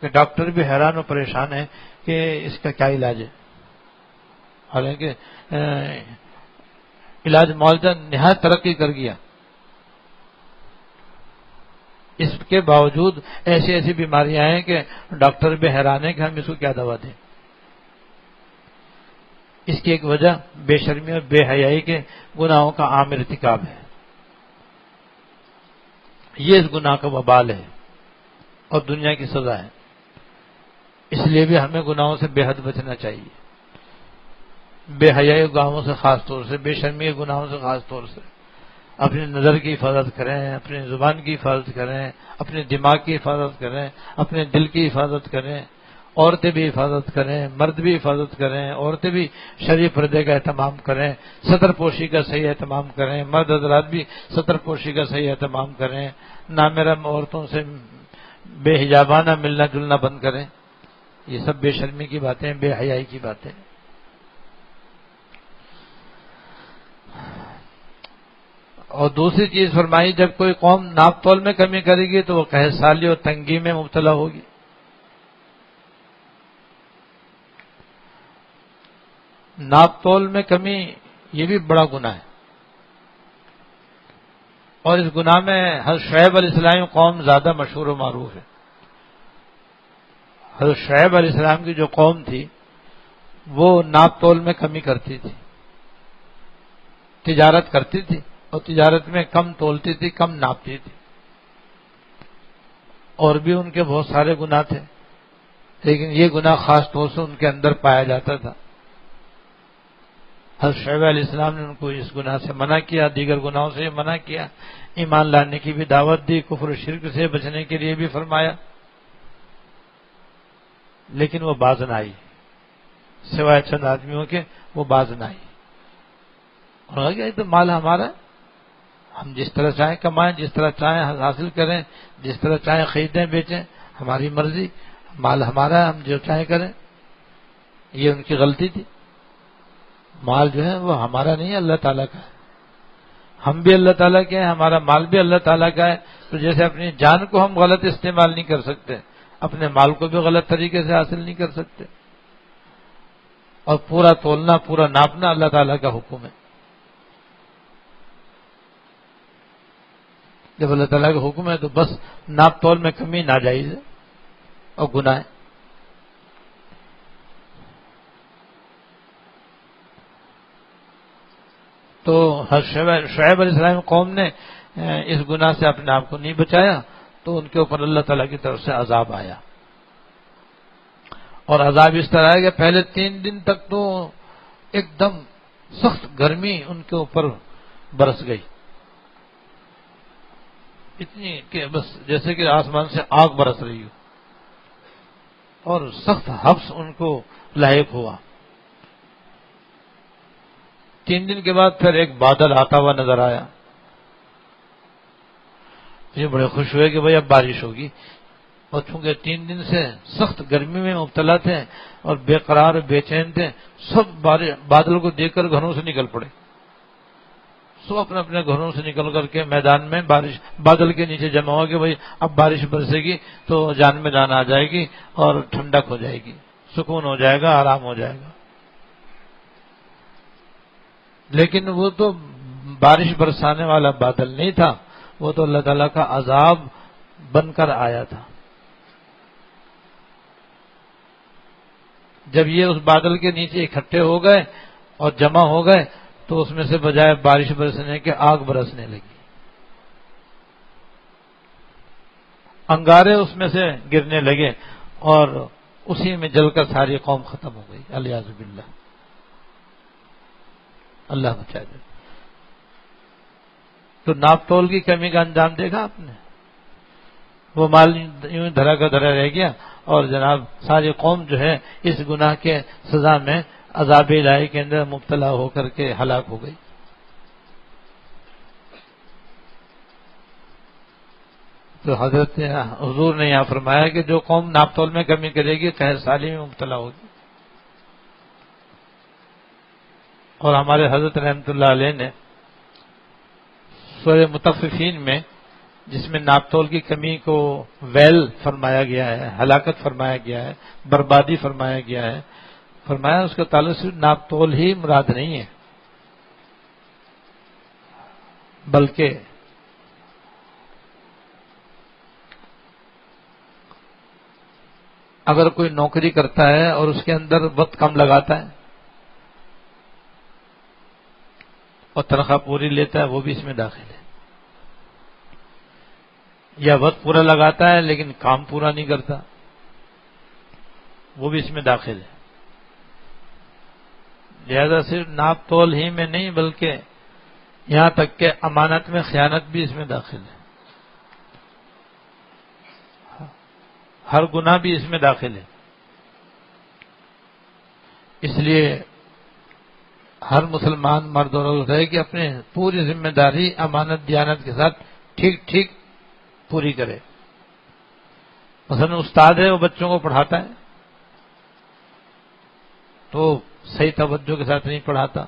کہ ڈاکٹر بھی حیران و پریشان ہے کہ اس کا کیا علاج ہے، حالانکہ علاج معالجہ نہایت ترقی کر گیا، اس کے باوجود ایسی بیماریاں ہیں کہ ڈاکٹر بھی حیران ہے کہ ہم اس کو کیا دوا دیں۔ اس کی ایک وجہ بے شرمی اور بے حیائی کے گناہوں کا عام ارتکاب ہے، یہ اس گناہ کا وبال ہے اور دنیا کی سزا ہے، اس لیے بھی ہمیں گناہوں سے بے حد بچنا چاہیے، بے حیائی گناہوں سے خاص طور سے، بے شرمی کے گناہوں سے خاص طور سے۔ اپنی نظر کی حفاظت کریں، اپنی زبان کی حفاظت کریں، اپنے دماغ کی حفاظت کریں، اپنے دل کی حفاظت کریں، عورتیں بھی حفاظت کریں، مرد بھی حفاظت کریں، عورتیں بھی شرعی پردے کا اہتمام کریں، ستر پوشی کا صحیح اہتمام کریں، مرد حضرات بھی ستر پوشی کا صحیح اہتمام کریں، نامحرم عورتوں سے بے حجابانہ ملنا جلنا بند کریں۔ یہ سب بے شرمی کی باتیں، بے حیائی کی باتیں۔ اور دوسری چیز فرمائی، جب کوئی قوم ناپ تول میں کمی کرے گی تو وہ قحط سالی اور تنگی میں مبتلا ہوگی۔ ناپ تول میں کمی یہ بھی بڑا گناہ ہے، اور اس گناہ میں حضرت شعیب علیہ السلام قوم زیادہ مشہور و معروف ہے۔ حضرت شعیب علیہ السلام کی جو قوم تھی وہ ناپ تول میں کمی کرتی تھی، تجارت کرتی تھی اور تجارت میں کم تولتی تھی، کم ناپتی تھی، اور بھی ان کے بہت سارے گناہ تھے، لیکن یہ گناہ خاص طور سے ان کے اندر پایا جاتا تھا۔ حضرت شعیب علیہ السلام نے ان کو اس گناہ سے منع کیا، دیگر گناہوں سے منع کیا، ایمان لانے کی بھی دعوت دی، کفر و شرک سے بچنے کے لیے بھی فرمایا، لیکن وہ باز نہ آئی، سوائے چند آدمیوں کے وہ باز نہ آئی۔ اور یہ تو مال ہمارا ہے، ہم جس طرح چاہیں کمائیں، جس طرح چاہیں حاصل کریں، جس طرح چاہیں خریدیں بیچیں، ہماری مرضی، مال ہمارا ہے، ہم جو چاہیں کریں۔ یہ ان کی غلطی تھی، مال جو ہے وہ ہمارا نہیں ہے، اللہ تعالیٰ کا ہے، ہم بھی اللہ تعالیٰ کے ہیں، ہمارا مال بھی اللہ تعالیٰ کا ہے۔ تو جیسے اپنی جان کو ہم غلط استعمال نہیں کر سکتے، اپنے مال کو بھی غلط طریقے سے حاصل نہیں کر سکتے۔ اور پورا تولنا، پورا ناپنا اللہ تعالیٰ کا حکم ہے۔ جب اللہ تعالیٰ کا حکم ہے تو بس ناپ تول میں کمی ناجائز ہے اور گناہ ہے۔ تو شعیب علیہ السلام قوم نے اس گناہ سے اپنے آپ کو نہیں بچایا تو ان کے اوپر اللہ تعالیٰ کی طرف سے عذاب آیا، اور عذاب اس طرح ہے کہ پہلے 3 دن تک تو ایک دم سخت گرمی ان کے اوپر برس گئی، اتنی کہ بس جیسے کہ آسمان سے آگ برس رہی ہو، اور سخت حبس ان کو لاحق ہوا۔ 3 دن کے بعد پھر ایک بادل آتا ہوا نظر آیا، یہ بڑے خوش ہوئے کہ بھئی اب بارش ہوگی، اور چونکہ 3 دن سے سخت گرمی میں مبتلا تھے اور بے قرار بے چین تھے، سب بادل کو دیکھ کر گھروں سے نکل پڑے، سب اپنے اپنے گھروں سے نکل کر کے میدان میں بادل کے نیچے جمع ہو کہ بھئی اب بارش برسے گی تو جان میں جان آ جائے گی اور ٹھنڈک ہو جائے گی، سکون ہو جائے گا، آرام ہو جائے گا۔ لیکن وہ تو بارش برسانے والا بادل نہیں تھا، وہ تو اللہ تعالیٰ کا عذاب بن کر آیا تھا۔ جب یہ اس بادل کے نیچے اکٹھے ہو گئے اور جمع ہو گئے تو اس میں سے بجائے بارش برسنے کے آگ برسنے لگی، انگارے اس میں سے گرنے لگے اور اسی میں جل کر ساری قوم ختم ہو گئی، الیاذ باللہ، اللہ بچائے دے۔ تو ناپ تول کی کمی کا انجام دیکھا آپ نے، وہ مال یوں دھرا کا دھرا رہ گیا، اور جناب ساری قوم جو ہے اس گناہ کے سزا میں عذاب الہی کے اندر مبتلا ہو کر کے ہلاک ہو گئی۔ تو حضرت حضور نے یہاں فرمایا کہ جو قوم ناپ تول میں کمی کرے گی قہر سالی میں مبتلا ہوگی۔ اور ہمارے حضرت رحمۃ اللہ علیہ نے سورہ مطففین میں، جس میں ناپ تول کی کمی کو ویل فرمایا گیا ہے، ہلاکت فرمایا گیا ہے، بربادی فرمایا گیا ہے، فرمایا اس کا تعلق صرف ناپ تول ہی مراد نہیں ہے، بلکہ اگر کوئی نوکری کرتا ہے اور اس کے اندر وقت کم لگاتا ہے اور تنخواہ پوری لیتا ہے، وہ بھی اس میں داخل ہے، یا وقت پورا لگاتا ہے لیکن کام پورا نہیں کرتا، وہ بھی اس میں داخل ہے۔ لہذا صرف ناپ تول ہی میں نہیں بلکہ یہاں تک کہ امانت میں خیانت بھی اس میں داخل ہے، ہر گناہ بھی اس میں داخل ہے۔ اس لیے ہر مسلمان مرد اور عورت ہے کہ اپنے پوری ذمہ داری امانت دیانت کے ساتھ ٹھیک ٹھیک پوری کرے۔ مثلا استاد ہے، وہ بچوں کو پڑھاتا ہے تو صحیح توجہ کے ساتھ نہیں پڑھاتا،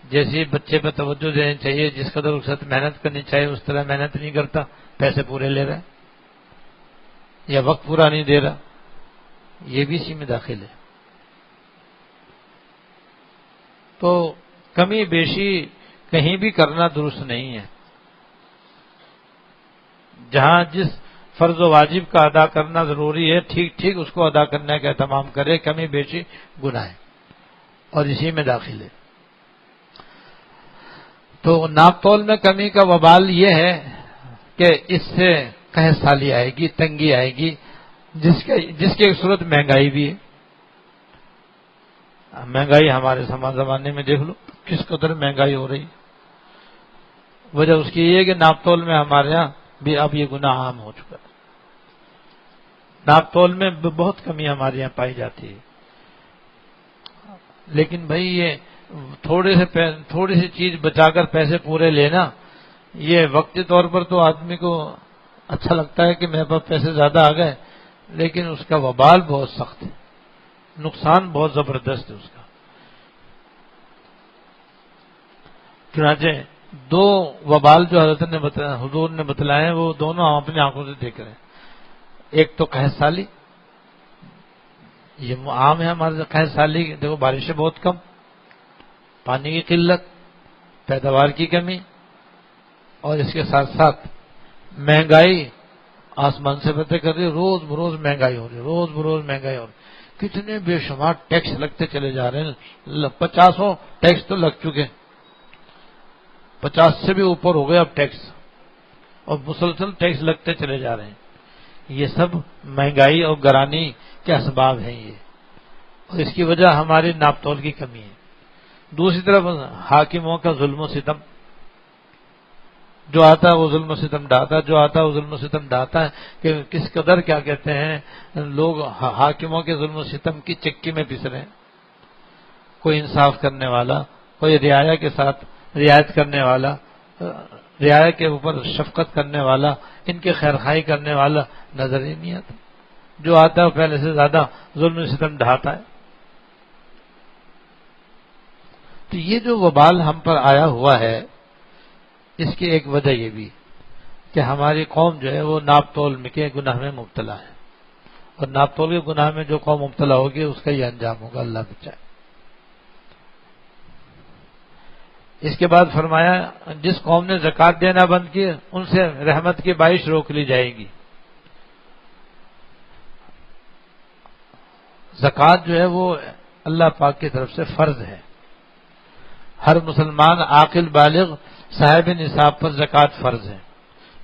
جیسے بچے پہ توجہ دینی چاہیے، جس قدر اس کے ساتھ محنت کرنی چاہیے اس طرح محنت نہیں کرتا، پیسے پورے لے رہا ہے یا وقت پورا نہیں دے رہا، یہ بھی اسی میں داخل ہے۔ تو کمی بیشی کہیں بھی کرنا درست نہیں ہے۔ جہاں جس فرض و واجب کا ادا کرنا ضروری ہے، ٹھیک ٹھیک اس کو ادا کرنے کا اہتمام کرے، کمی بیشی گناہ ہے اور اسی میں داخل ہے۔ تو ناپ تول میں کمی کا وبال یہ ہے کہ اس سے قحط سالی آئے گی، تنگی آئے گی، جس کی ایک صورت مہنگائی بھی ہے۔ مہنگائی ہمارے زمانے میں دیکھ لو کس قدر مہنگائی ہو رہی، وجہ اس کی یہ ہے کہ ناپ تول میں ہمارے یہاں بھی اب یہ گناہ عام ہو چکا ہے، ناپ تول میں بہت کمی ہمارے یہاں پائی جاتی ہے۔ لیکن بھائی یہ تھوڑی سی چیز بچا کر پیسے پورے لینا، یہ وقتی طور پر تو آدمی کو اچھا لگتا ہے کہ میرے پاس پیسے زیادہ آ گئے، لیکن اس کا وبال بہت سخت ہے، نقصان بہت زبردست ہے اس کا۔ چنانچہ دو وبال جو حضور نے بتلائے ہیں وہ دونوں ہم اپنی آنکھوں سے دیکھ رہے ہیں۔ ایک تو قحط سالی، یہ عام ہے ہمارے قحط سالی، دیکھو بارشیں بہت کم، پانی کی قلت، پیداوار کی کمی، اور اس کے ساتھ ساتھ مہنگائی آسمان سے فتح کر رہی ہے، روز بروز مہنگائی ہو رہی ہے، روز بروز مہنگائی ہو رہی ہے، کتنے بے شمار ٹیکس لگتے چلے جا رہے ہیں، 50 ٹیکس تو لگ چکے، 50 سے بھی اوپر ہو گئے اب ٹیکس، اور مسلسل ٹیکس لگتے چلے جا رہے ہیں۔ یہ سب مہنگائی اور گرانی کے اسباب ہیں یہ، اور اس کی وجہ ہماری ناپ تول کی کمی ہے۔ دوسری طرف حاکموں کا ظلم و ستم، جو آتا ہے وہ ظلم و ستم ڈھاتا ہے، جو آتا ہے وہ ظلم و ستم ڈھاتا ہے، کہ کس قدر کیا کہتے ہیں لوگ حاکموں کے ظلم و ستم کی چکی میں پس رہے ہیں۔ کوئی انصاف کرنے والا، کوئی رعایت کرنے والا، رعایا کے اوپر شفقت کرنے والا، ان کے خیرخواہی کرنے والا نظر ہی نہیں آتا، جو آتا ہے وہ پہلے سے زیادہ ظلم و ستم ڈھاتا ہے۔ تو یہ جو وبال ہم پر آیا ہوا ہے، اس کی ایک وجہ یہ بھی کہ ہماری قوم جو ہے وہ ناپ تول کے گناہ میں مبتلا ہے، اور ناپ تول کے گناہ میں جو قوم مبتلا ہوگی اس کا یہ انجام ہوگا، اللہ بچائے۔ اس کے بعد فرمایا جس قوم نے زکوٰۃ دینا بند کی ان سے رحمت کی بارش روک لی جائے گی۔ زکوٰۃ جو ہے وہ اللہ پاک کی طرف سے فرض ہے، ہر مسلمان عاقل بالغ صاحب نصاب پر زکوٰۃ فرض ہے،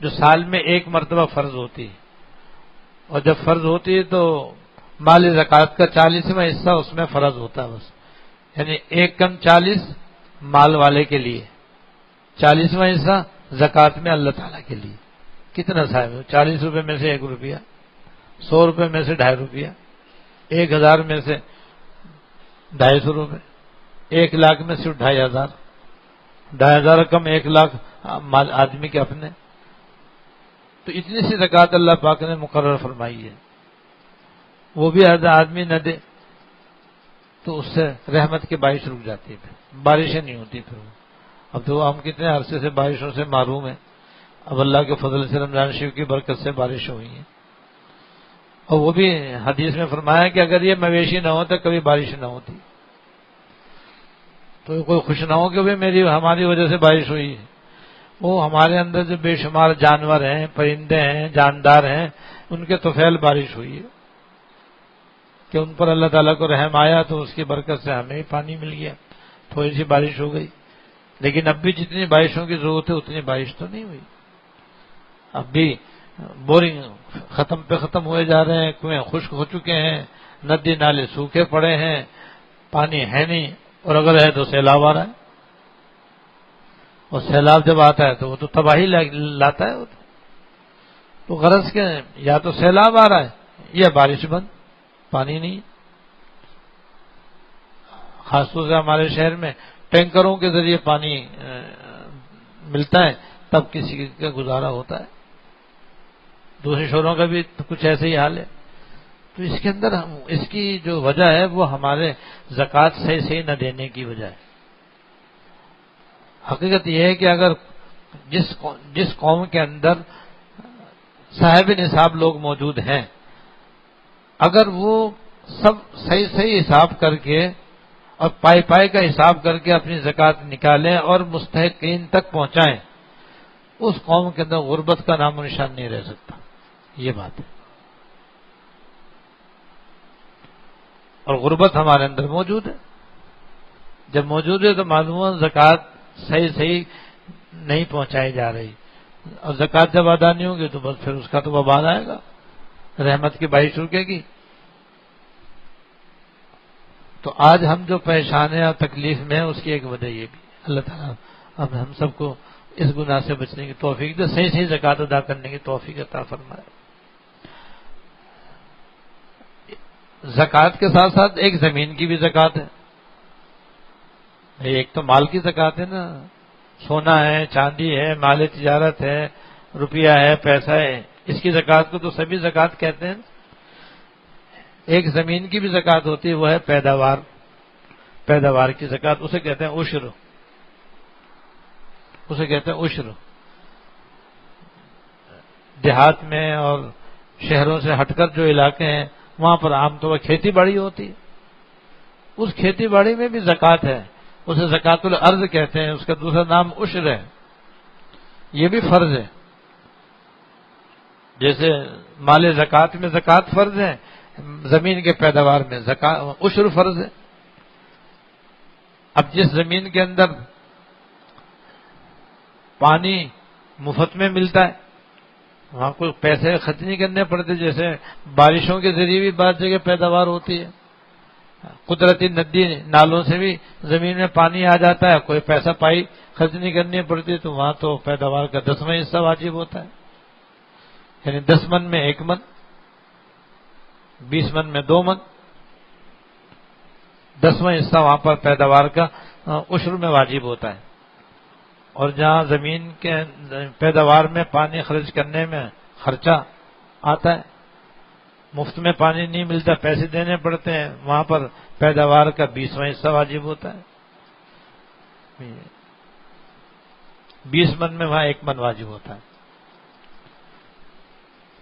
جو سال میں ایک مرتبہ فرض ہوتی ہے، اور جب فرض ہوتی ہے تو مال زکوٰۃ کا 40واں حصہ اس میں فرض ہوتا ہے، بس یعنی 1 مال والے کے لیے، 40واں حصہ زکوٰۃ میں اللہ تعالیٰ کے لیے۔ کتنا صاحب ہے؟ 40 روپے میں سے 1 روپیہ، 100 روپے میں سے 2.5 روپیہ، 1000 میں سے 250 روپے، 1 لاکھ میں صرف 2500، 2500 کم 1 لاکھ مال آدمی کے اپنے، تو اتنی سی زکوٰۃ اللہ پاک نے مقرر فرمائی ہے، وہ بھی ہر آدمی نہ دے تو اس سے رحمت کی بارش رک جاتی ہے، بارشیں نہیں ہوتی پھر وہ۔ اب تو ہم کتنے عرصے سے بارشوں سے محروم ہیں، اب اللہ کے فضل سے رمضان شریف کی برکت سے بارشیں ہوئی ہیں، اور وہ بھی حدیث میں فرمایا کہ اگر یہ مویشی نہ ہو تو کبھی بارش نہ ہوتی، تو کوئی خوش نہ ہو کہ ہماری وجہ سے بارش ہوئی ہے، وہ ہمارے اندر جو بے شمار جانور ہیں، پرندے ہیں، جاندار ہیں، ان کے طفیل بارش ہوئی ہے کہ ان پر اللہ تعالیٰ کو رحم آیا تو اس کی برکت سے ہمیں پانی مل گیا، تھوڑی سی بارش ہو گئی، لیکن اب بھی جتنی بارشوں کی ضرورت ہے اتنی بارش تو نہیں ہوئی، اب بھی بورنگ ختم پہ ختم ہوئے جا رہے ہیں، کنویں خشک ہو چکے ہیں، ندی نالے سوکھے پڑے ہیں، پانی ہے نہیں، اور اگر ہے تو سیلاب آ رہا ہے، اور سیلاب جب آتا ہے تو وہ تو تباہی لاتا ہے، تو غرض کے یا تو سیلاب آ رہا ہے یا بارش بند، پانی نہیں۔ خاص طور سے ہمارے شہر میں ٹینکروں کے ذریعے پانی ملتا ہے تب کسی کا گزارا ہوتا ہے، دوسرے شہروں کا بھی کچھ ایسے ہی حال ہے۔ تو اس کے اندر اس کی جو وجہ ہے وہ ہمارے زکوٰۃ صحیح نہ دینے کی وجہ ہے۔ حقیقت یہ ہے کہ اگر جس قوم کے اندر صاحب نصاب لوگ موجود ہیں، اگر وہ سب صحیح حساب کر کے اور پائے کا حساب کر کے اپنی زکوٰۃ نکالیں اور مستحقین تک پہنچائیں، اس قوم کے اندر غربت کا نام و نشان نہیں رہ سکتا، یہ بات ہے. اور غربت ہمارے اندر موجود ہے. جب موجود ہے تو معلوم ہوا زکوٰۃ صحیح نہیں پہنچائی جا رہی، اور زکوٰۃ جب ادا نہیں ہوگی تو بس پھر اس کا تو وبال آئے گا، رحمت کی بارش رکے گی. تو آج ہم جو پریشان ہیں اور تکلیف میں ہیں اس کی ایک وجہ یہ بھی اللہ تعالیٰ اب ہم سب کو اس گناہ سے بچنے کی توفیق دے، صحیح زکوٰۃ ادا کرنے کی توفیق عطا فرمائے. زکوٰۃ کے ساتھ ساتھ ایک زمین کی بھی زکوٰۃ ہے. ایک تو مال کی زکوٰۃ ہے نا، سونا ہے، چاندی ہے، مال تجارت ہے، روپیہ ہے، پیسہ ہے، اس کی زکوٰۃ کو تو سبھی زکوٰۃ کہتے ہیں. ایک زمین کی بھی زکوٰۃ ہوتی ہے، وہ ہے پیداوار کی زکوٰۃ، اسے کہتے ہیں عشر. دیہات میں اور شہروں سے ہٹ کر جو علاقے ہیں وہاں پر عام طور پر کھیتی باڑی ہوتی ہے. اس کھیتی باڑی میں بھی زکوٰۃ ہے، اسے زکوٰۃ الارض کہتے ہیں، اس کا دوسرا نام عشر ہے. یہ بھی فرض ہے، جیسے مال زکوٰۃ میں زکوٰۃ فرض ہے، زمین کے پیداوار میں عشر فرض ہے. اب جس زمین کے اندر پانی مفت میں ملتا ہے وہاں کوئی پیسے خرچ نہیں کرنے پڑتے، جیسے بارشوں کے ذریعے بھی بعض جگہ پیداوار ہوتی ہے، قدرتی ندی نالوں سے بھی زمین میں پانی آ جاتا ہے، کوئی پیسہ پائی خرچ نہیں کرنی پڑتی، تو وہاں تو پیداوار کا 10واں حصہ واجب ہوتا ہے. یعنی 10 من میں 1 من، 20 من میں 2 من، 10واں حصہ وہاں پر پیداوار کا عشر میں واجب ہوتا ہے. اور جہاں زمین کے پیداوار میں پانی خرچ کرنے میں خرچہ آتا ہے، مفت میں پانی نہیں ملتا، پیسے دینے پڑتے ہیں، وہاں پر پیداوار کا 20واں حصہ واجب ہوتا ہے. 20 من میں وہاں 1 من واجب ہوتا ہے.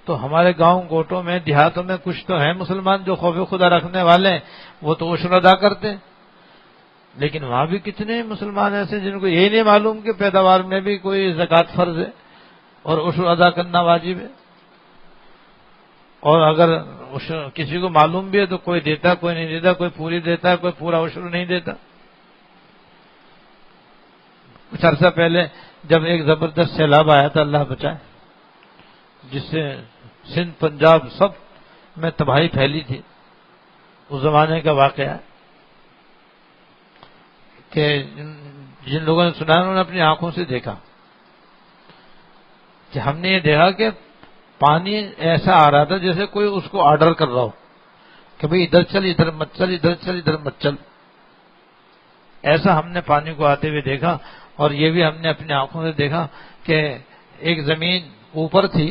تو ہمارے گاؤں گوٹوں میں دیہاتوں میں کچھ تو ہیں مسلمان جو خوف خدا رکھنے والے ہیں، وہ تو عشر ادا کرتے ہیں، لیکن وہاں بھی کتنے مسلمان ایسے جن کو یہی نہیں معلوم کہ پیداوار میں بھی کوئی زکوٰۃ فرض ہے اور عشر ادا کرنا واجب ہے. اور اگر کسی کو معلوم بھی ہے تو کوئی دیتا، کوئی نہیں دیتا، کوئی پوری دیتا ہے، کوئی پورا عشر نہیں دیتا. کچھ عرصہ پہلے جب ایک زبردست سیلاب آیا تھا، اللہ بچائے، جس سے سندھ پنجاب سب میں تباہی پھیلی تھی، اس زمانے کا واقعہ ہے کہ جن لوگوں نے سنا انہوں نے اپنی آنکھوں سے دیکھا کہ ہم نے یہ دیکھا کہ پانی ایسا آ رہا تھا جیسے کوئی اس کو آرڈر کر رہا ہو کہ بھئی ادھر چل، ادھر مت چل، ادھر چل، ادھر مت چل. ایسا ہم نے پانی کو آتے ہوئے دیکھا. اور یہ بھی ہم نے اپنی آنکھوں سے دیکھا کہ ایک زمین اوپر تھی،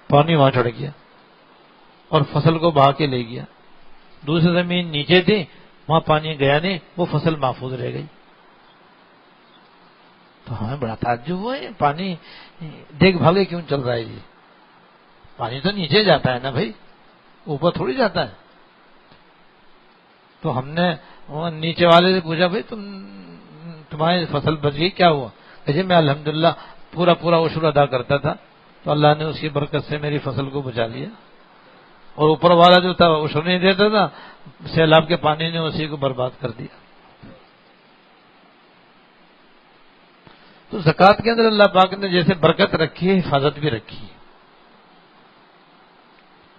پانی وہاں چڑھ گیا اور فصل کو بہا کے لے گیا. دوسری زمین نیچے تھی، وہاں پانی گیا نہیں، وہ فصل محفوظ رہ گئی. تو ہمیں بڑا تعجب ہوا، یہ پانی دیکھ بھالے کیوں چل رہا ہے؟ جی پانی تو نیچے جاتا ہے نا بھائی، اوپر تھوڑی جاتا ہے. تو ہم نے نیچے والے سے پوچھا، بھائی تمہاری فصل بچ گئی، کیا ہوا؟ کہ جی میں الحمدللہ پورا عشر ادا کرتا تھا، تو اللہ نے اس کی برکت سے میری فصل کو بچا لیا. اور اوپر والا جو تھا عشر نہیں دیتا تھا، سیلاب کے پانی نے اسی کو برباد کر دیا. تو زکوٰۃ کے اندر اللہ پاک نے جیسے برکت رکھی ہے، حفاظت بھی رکھی ہے.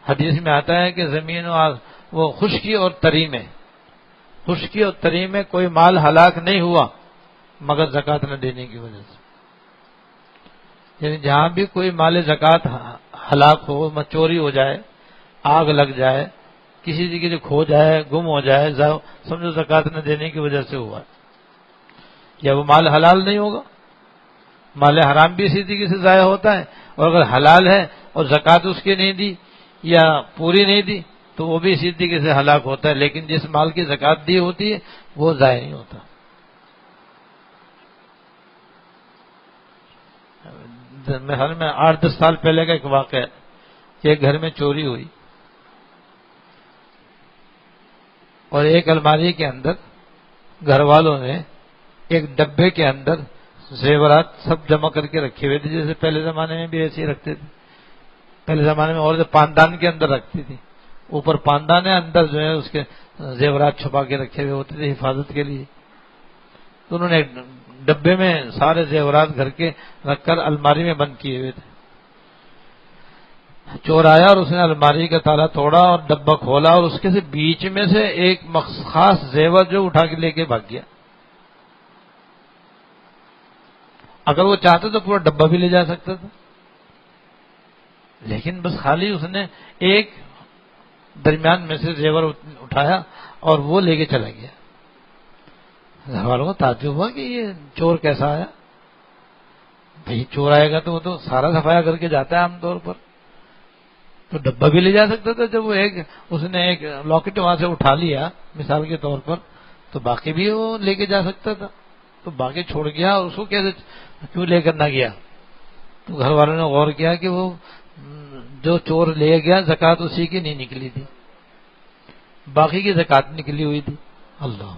حدیث میں آتا ہے کہ زمین وہ خشکی اور تری میں کوئی مال ہلاک نہیں ہوا مگر زکوٰۃ نہ دینے کی وجہ سے. یعنی جہاں بھی کوئی مال زکوٰۃ ہلاک ہو، چوری ہو جائے، آگ لگ جائے، کسی جگہ کھو جائے، گم ہو جائے، سمجھو زکوٰۃ نہ دینے کی وجہ سے ہوا. یا وہ مال حلال نہیں ہوگا، مال حرام بھی اسی طریقے سے ضائع ہوتا ہے. اور اگر حلال ہے اور زکوٰۃ اس کی نہیں دی یا پوری نہیں دی تو وہ بھی اسی طریقے سے ہلاک ہوتا ہے. لیکن جس مال کی زکوٰۃ دی ہوتی ہے وہ ضائع نہیں ہوتا. محل میں 8-10 سال پہلے کا ایک واقعہ ہے کہ ایک گھر میں چوری ہوئی اور ایک الماری کے اندر گھر والوں نے ایک ڈبے کے اندر زیورات سب جمع کر کے رکھے ہوئے تھے، جیسے پہلے زمانے میں بھی ایسے ہی رکھتے تھے. پہلے زمانے میں عورتیں پاندان کے اندر رکھتی تھی، اوپر پاندان ہے، اندر جو ہے اس کے زیورات چھپا کے رکھے ہوئے ہوتے تھے حفاظت کے لیے. تو انہوں نے ایک ڈبے میں سارے زیورات گھر کے رکھ کر الماری میں بند کیے ہوئے تھے. چور آیا اور اس نے الماری کا تالا توڑا اور ڈبہ کھولا اور اس کے سے بیچ میں سے ایک خاص زیور جو اٹھا کے لے کے بھاگ گیا. اگر وہ چاہتا تو پورا ڈبہ بھی لے جا سکتا تھا، لیکن بس خالی اس نے ایک درمیان میں سے زیور اٹھایا اور وہ لے کے چلا گیا. گھر والوں کو تعجب ہوا کہ یہ چور کیسا آیا. بھئی چور آئے گا تو وہ تو سارا صفایا کر کے جاتا ہے عام طور پر، تو ڈبہ بھی لے جا سکتا تھا. جب وہ اس نے ایک لاکٹ وہاں سے اٹھا لیا مثال کے طور پر، تو باقی بھی وہ لے کے جا سکتا تھا. تو باقی چھوڑ گیا، اور اس کو کیسے کیوں لے کر نہ گیا؟ تو گھر والوں نے غور کیا کہ وہ جو چور لے گیا زکوٰۃ اسی کی نہیں نکلی تھی، باقی کی زکوٰۃ نکلی ہوئی تھی. اللہ،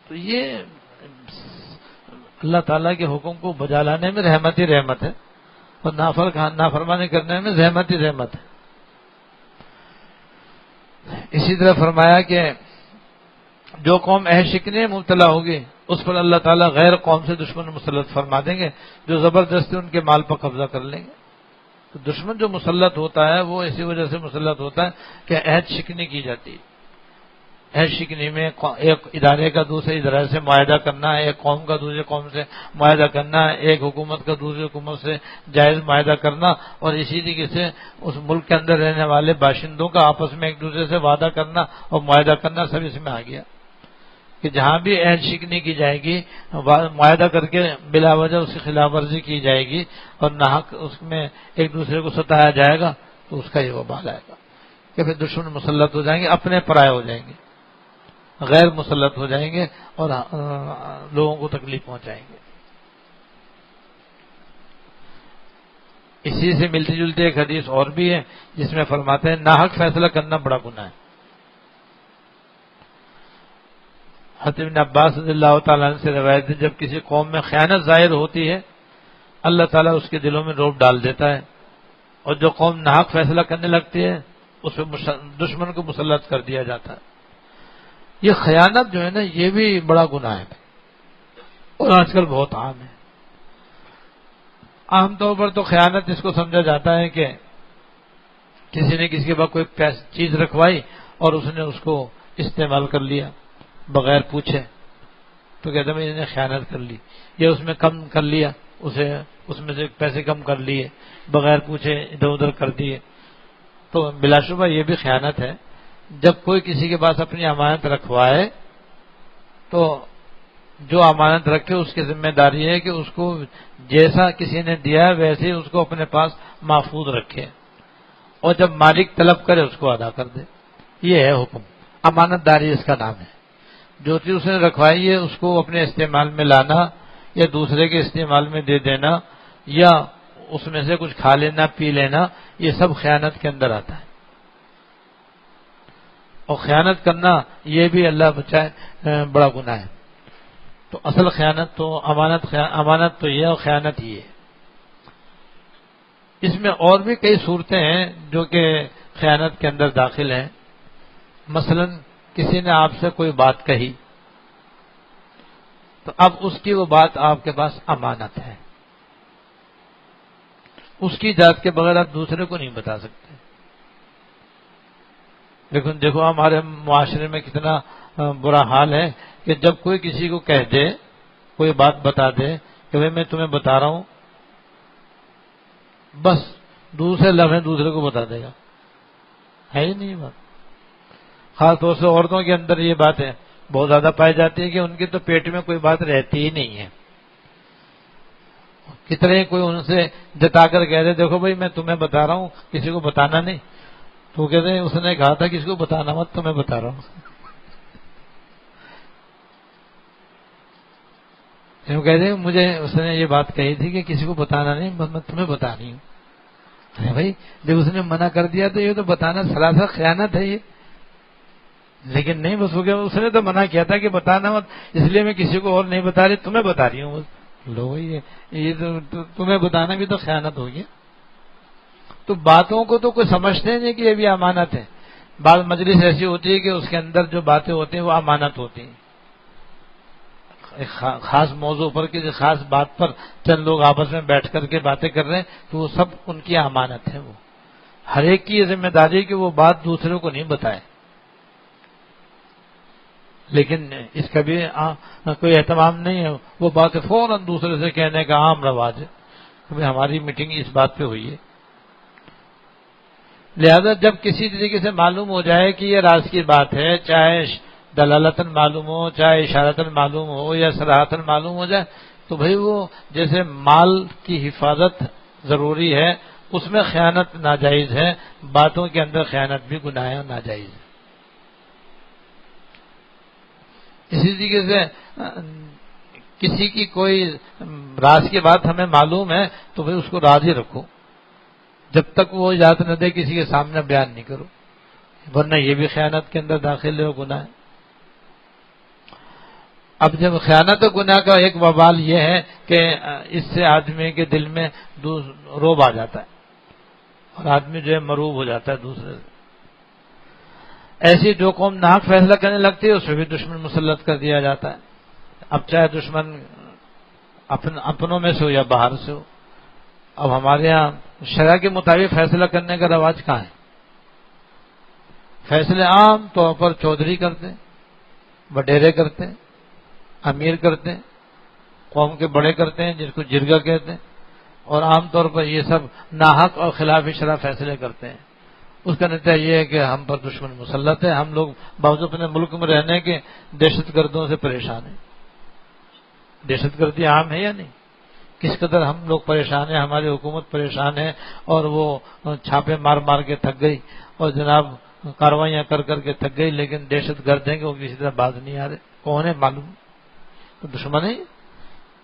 تو یہ اللہ تعالیٰ کے حکم کو بجا لانے میں رحمت ہی رحمت ہے، اور نافرمانی کرنے میں رحمت ہی رحمت ہے. اسی طرح فرمایا کہ جو قوم عہد شکنی میں مبتلا ہوگی اس پر اللہ تعالیٰ غیر قوم سے دشمن مسلط فرما دیں گے جو زبردستی ان کے مال پر قبضہ کر لیں گے. تو دشمن جو مسلط ہوتا ہے وہ اسی وجہ سے مسلط ہوتا ہے کہ عہد شکنی کی جاتی ہے. عہد شکنی میں ایک ادارے کا دوسرے ادارے سے معاہدہ کرنا، ایک قوم کا دوسرے قوم سے معاہدہ کرنا، ایک حکومت کا دوسرے حکومت سے جائز معاہدہ کرنا، اور اسی طریقے سے اس ملک کے اندر رہنے والے باشندوں کا آپس میں ایک دوسرے سے وعدہ کرنا اور معاہدہ کرنا، سب اس میں آ گیا کہ جہاں بھی عہد شکنی کی جائے گی، معاہدہ کر کے بلا وجہ اس کی خلاف ورزی کی جائے گی اور ناحق اس میں ایک دوسرے کو ستایا جائے گا، تو اس کا یہ وبال آئے گا کہ پھر دشمن مسلط ہو جائیں گے، اپنے پرائے ہو جائیں گے، غیر مسلط ہو جائیں گے اور لوگوں کو تکلیف پہنچائیں گے. اسی سے ملتی جلتی ایک حدیث اور بھی ہے جس میں فرماتے ہیں ناحق فیصلہ کرنا بڑا گناہ ہے. حضرت ابن عباس رضی اللہ تعالیٰ عنہ سے روایت ہے جب کسی قوم میں خیانت ظاہر ہوتی ہے اللہ تعالیٰ اس کے دلوں میں رعب ڈال دیتا ہے، اور جو قوم ناحق فیصلہ کرنے لگتی ہے اس پہ دشمن کو مسلط کر دیا جاتا ہے. یہ خیانت جو ہے نا یہ بھی بڑا گناہ ہے اور آج کل بہت عام ہے. عام طور پر تو خیانت اس کو سمجھا جاتا ہے کہ کسی نے کسی کے بعد کوئی چیز رکھوائی اور اس نے اس کو استعمال کر لیا بغیر پوچھے، تو کہتے ہیں میں نے خیانت کر لی، یا اس میں کم کر لیا، اسے اس میں سے پیسے کم کر لیے بغیر پوچھے، ادھر ادھر کر دیے. تو بلا شبہ یہ بھی خیانت ہے. جب کوئی کسی کے پاس اپنی امانت رکھوائے تو جو امانت رکھے اس کی ذمہ داری ہے کہ اس کو جیسا کسی نے دیا ہے ویسے ہی اس کو اپنے پاس محفوظ رکھے، اور جب مالک طلب کرے اس کو ادا کر دے. یہ ہے حکم، امانت داری اس کا نام ہے. جو چیز اس نے رکھوائی ہے اس کو اپنے استعمال میں لانا یا دوسرے کے استعمال میں دے دینا یا اس میں سے کچھ کھا لینا پی لینا، یہ سب خیانت کے اندر آتا ہے. اور خیانت کرنا یہ بھی اللہ بچائے بڑا گناہ ہے. تو اصل خیانت تو امانت تو یہ اور خیانت ہی ہے. اس میں اور بھی کئی صورتیں ہیں جو کہ خیانت کے اندر داخل ہیں. مثلا کسی نے آپ سے کوئی بات کہی تو اب اس کی وہ بات آپ کے پاس امانت ہے، اس کی اجازت کے بغیر آپ دوسرے کو نہیں بتا سکتے. لیکن دیکھو ہمارے معاشرے میں کتنا برا حال ہے کہ جب کوئی کسی کو کہہ دے، کوئی بات بتا دے کہ بھئی میں تمہیں بتا رہا ہوں، بس دوسرے لفظ دوسرے کو بتا دے گا. ہے ہی نہیں بات. خاص طور سے عورتوں کے اندر یہ بات ہے بہت زیادہ پائی جاتی ہے کہ ان کے تو پیٹ میں کوئی بات رہتی ہی نہیں ہے. کتنے کوئی ان سے جتا کر کہہ دے دیکھو بھائی میں تمہیں بتا رہا ہوں کسی کو بتانا نہیں، تو کہتے ہیں اس نے کہا تھا کسی کو بتانا مت، تمہیں بتا رہا ہوں. کہتے ہیں مجھے اس نے یہ بات کہی تھی کہ کسی کو بتانا نہیں، بس میں تمہیں بتا رہی ہوں. ارے بھائی جب اس نے منع کر دیا تو یہ تو بتانا سراسر خیانت ہے یہ. لیکن نہیں، بس ہو گیا، اس نے تو منع کیا تھا کہ بتانا مت، اس لیے میں کسی کو اور نہیں بتا رہی، تمہیں بتا رہی ہوں. لو یہ تو تمہیں بتانا بھی تو خیانت ہوگی. تو باتوں کو تو کوئی سمجھتے نہیں کہ یہ بھی امانت ہے. بعض مجلس ایسی ہوتی ہے کہ اس کے اندر جو باتیں ہوتی ہیں وہ امانت ہوتی ہیں. ایک خاص موضوع پر کسی خاص بات پر چند لوگ آپس میں بیٹھ کر کے باتیں کر رہے ہیں تو وہ سب ان کی امانت ہے. وہ ہر ایک کی یہ ذمہ داری کہ وہ بات دوسرے کو نہیں بتائے. لیکن اس کا بھی کوئی اہتمام نہیں ہے. وہ باتیں فوراً دوسرے سے کہنے کا عام رواج ہے. ہماری میٹنگ اس بات پہ ہوئی ہے. لہذا جب کسی طریقے سے معلوم ہو جائے کہ یہ راز کی بات ہے، چاہے دلالتاً معلوم ہو، چاہے اشارتاً معلوم ہو یا صراحتاً معلوم ہو جائے، تو بھئی وہ جیسے مال کی حفاظت ضروری ہے اس میں خیانت ناجائز ہے، باتوں کے اندر خیانت بھی گناہ ناجائز ہے. اسی طریقے سے کسی کی کوئی راز کی بات ہمیں معلوم ہے تو بھئی اس کو راز ہی رکھو، جب تک وہ اجازت نہ دے کسی کے سامنے بیان نہیں کرو، ورنہ یہ بھی خیانت کے اندر داخل ہے، گناہ ہے. اب جب خیانت و گناہ کا ایک وبال یہ ہے کہ اس سے آدمی کے دل میں روب آ جاتا ہے اور آدمی جو ہے مروب ہو جاتا ہے دوسرے سے. ایسی جو قوم ناحق فیصلہ کرنے لگتی ہے اس پہ بھی دشمن مسلط کر دیا جاتا ہے. اب چاہے دشمن اپنوں میں سے ہو یا باہر سے ہو. اب ہمارے ہاں شرع کے مطابق فیصلہ کرنے کا رواج کہاں ہے؟ فیصلے عام طور پر چودھری کرتے ہیں، وڈیرے کرتے ہیں، امیر کرتے ہیں، قوم کے بڑے کرتے ہیں جس کو جرگہ کہتے ہیں، اور عام طور پر یہ سب ناحق اور خلاف شرع فیصلے کرتے ہیں. اس کا نتیجہ یہ ہے کہ ہم پر دشمن مسلط ہے. ہم لوگ باوجود اپنے ملک میں رہنے کے دہشت گردوں سے پریشان ہیں. دہشت گردی عام ہے یا نہیں؟ کس قدر ہم لوگ پریشان ہیں، ہماری حکومت پریشان ہے، اور وہ چھاپے مار مار کے تھک گئی اور جناب کاروائیاں کر کر کے تھک گئی، لیکن دہشت گرد ہیں کہ وہ کسی طرح باز نہیں آ رہے. کون ہے معلوم؟ تو دشمن ہے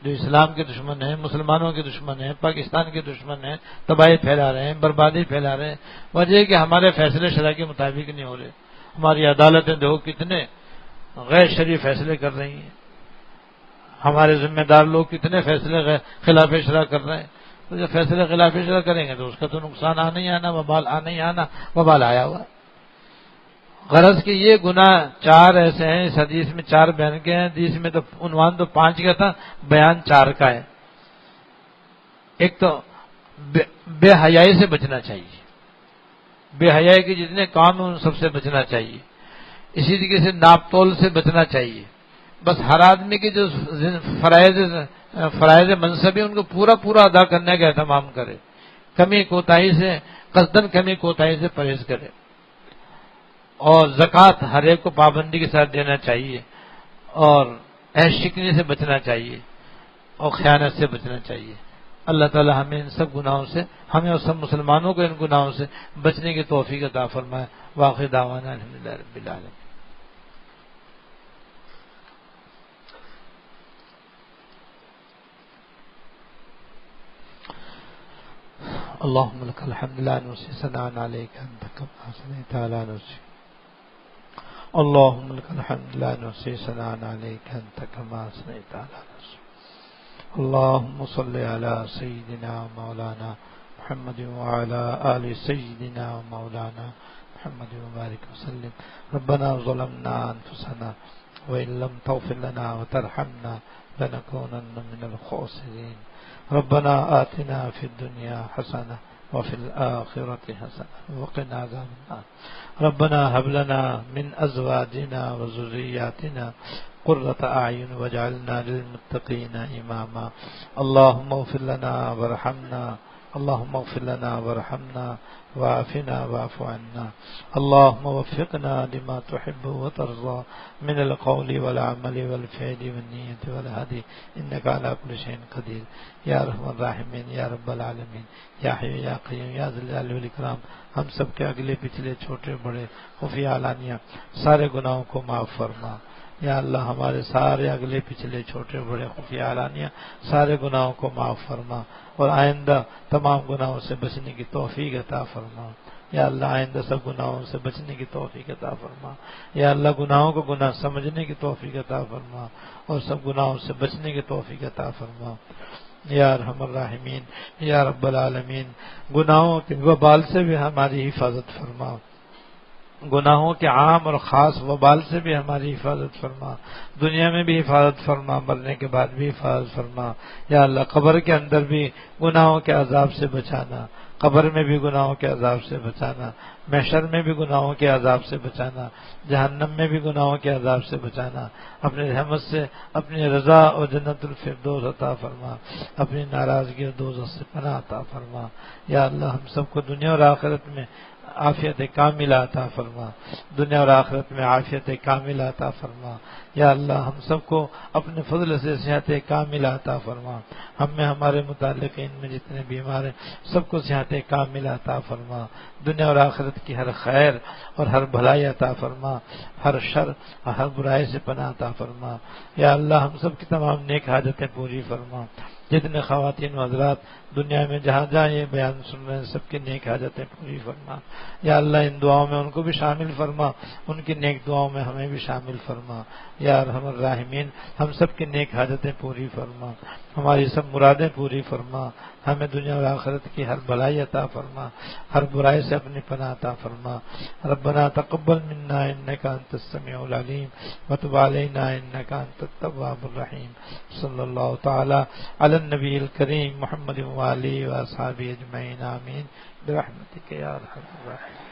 جو اسلام کے دشمن ہیں، مسلمانوں کے دشمن ہیں، پاکستان کے دشمن ہیں، تباہی پھیلا رہے ہیں، بربادی پھیلا رہے ہیں. وجہ ہے کہ ہمارے فیصلے شرع کے مطابق نہیں ہو رہے. ہماری عدالتیں دیکھو کتنے غیر شرعی فیصلے کر رہی ہیں. ہمارے ذمہ دار لوگ کتنے فیصلے خلاف شرع کر رہے ہیں. تو جب فیصلے خلاف شرع کریں گے تو اس کا تو نقصان آنا ہی آنا، وبال آنا ہی آنا. وبال آیا ہوا ہے. غرض کہ یہ گناہ چار ایسے ہیں، اس حدیث میں چار بیان کے ہیں. حدیث میں تو عنوان تو 5 کا تھا، بیان 4 کا ہے. ایک تو بے حیائی سے بچنا چاہیے. بے حیائی کے جتنے کام ہیں ان سب سے بچنا چاہیے. اسی طریقے سے ناپ تول سے بچنا چاہیے. بس ہر آدمی کے جو فرائض منصب ہیں ان کو پورا ادا کرنے کا اہتمام کرے. کمی کوتاہی سے، قصدن کمی کوتاہی سے پرہیز کرے. اور زکوٰۃ ہر ایک کو پابندی کے ساتھ دینا چاہیے، اور عیش شکنی سے بچنا چاہیے، اور خیانت سے بچنا چاہیے. اللہ تعالی ہمیں ان سب گناہوں سے، ہمیں اور سب مسلمانوں کو ان گناہوں سے بچنے کی توفیق عطا فرمائے. واخر دعوانا الحمدللہ رب العالمین. اللهم لك الحمد لا نحصي ثناء عليك أنت كما أثنيت على نفسك. اللهم لك الحمد لا نحصي ثناء عليك أنت كما أثنيت على نفسك. اللهم صل على سيدنا مولانا محمد وعلى آل سيدنا مولانا محمد وبارك وسلم. ربنا ظلمنا أنفسنا وإن لم تغفر لنا وترحمنا لنكونن من الخاسرين. ربنا آتنا في الدنيا حسنة وفي الآخرة حسنة وقنا عذاب النار. ربنا هب لنا من أزواجنا وذرياتنا قرة أعين واجعلنا للمتقين إماما. اللهم اغفر لنا وارحمنا، اللهم اغفر لنا وارحمنا وعافنا واعف عنا. اللهم وفقنا لما تحب وترضى من القول والعمل والفعل والنية والهدي إنك على كل شيء قدير. یا ارحم الراحمین، یا رب العالمین، یا حی یا قیوم، یا ذی الجلال والاکرام. ہم سب کے اگلے پچھلے چھوٹے بڑے خفیہ علانیہ سارے گناہوں کو معاف فرما. یا اللہ ہمارے سارے اگلے پچھلے چھوٹے بڑے خفیہ علانیہ سارے گناہوں کو معاف فرما، اور آئندہ تمام گناہوں سے بچنے کی توفیق عطا فرما۔ یا اللہ آئندہ سب گناہوں سے بچنے کی توفیق عطا فرما۔ یا اللہ گناہوں کو گناہ سمجھنے کی توفیق عطا فرما، اور سب گناہوں سے بچنے کی توفیق عطا فرما۔ یا ارحم الراحمین، یا رب العالمین، گناہوں کے وبال سے بھی ہماری حفاظت فرما، گناہوں کے عام اور خاص وبال سے بھی ہماری حفاظت فرما، دنیا میں بھی حفاظت فرما، مرنے کے بعد بھی حفاظت فرما۔ یا اللہ قبر کے اندر بھی گناہوں کے عذاب سے بچانا، قبر میں بھی گناہوں کے عذاب سے بچانا، محشر میں بھی گناہوں کے عذاب سے بچانا، جہنم میں بھی گناہوں کے عذاب سے بچانا۔ اپنی رحمت سے اپنی رضا اور جنت الفردوس عطا فرما، اپنی ناراضگی اور دوزخ سے پناہ عطا فرما۔ یا اللہ ہم سب کو دنیا اور آخرت میں عافیت کاملہ عطا فرما، دنیا اور آخرت میں عافیت کاملہ عطا فرما۔ یا اللہ ہم سب کو اپنے فضل سے صحت کاملہ عطا فرما، ہم میں ہمارے متعلقین میں جتنے بیمار ہیں سب کو صحت کاملہ عطا فرما، دنیا اور آخرت کی ہر خیر اور ہر بھلائی عطا فرما، ہر شر اور ہر برائی سے پناہ عطا فرما۔ یا اللہ ہم سب کی تمام نیک حاجتیں پوری فرما، جتنے خواتین و حضرات دنیا میں جہاں جہاں یہ بیان سن رہے ہیں سب کی نیک حاجتیں پوری فرما۔ یا اللہ ان دعاؤں میں ان کو بھی شامل فرما، ان کی نیک دعاؤں میں ہمیں بھی شامل فرما۔ یا ارحم الراحمین، ہم سب کی نیک حاجتیں پوری فرما، ہماری سب مرادیں پوری فرما، ہمیں دنیا اور آخرت کی ہر بھلائی عطا فرما، ہر برائی سے اپنی پناہ عطا فرما۔ ربنا تقبل منا انک انت السمیع العلیم وتب علینا انک انت التواب الرحیم۔ صلی اللہ تعالی علی النبی الکریم محمد وآلہ وصحبہ اجمعین، آمین برحمتک یا ارحم الراحمین۔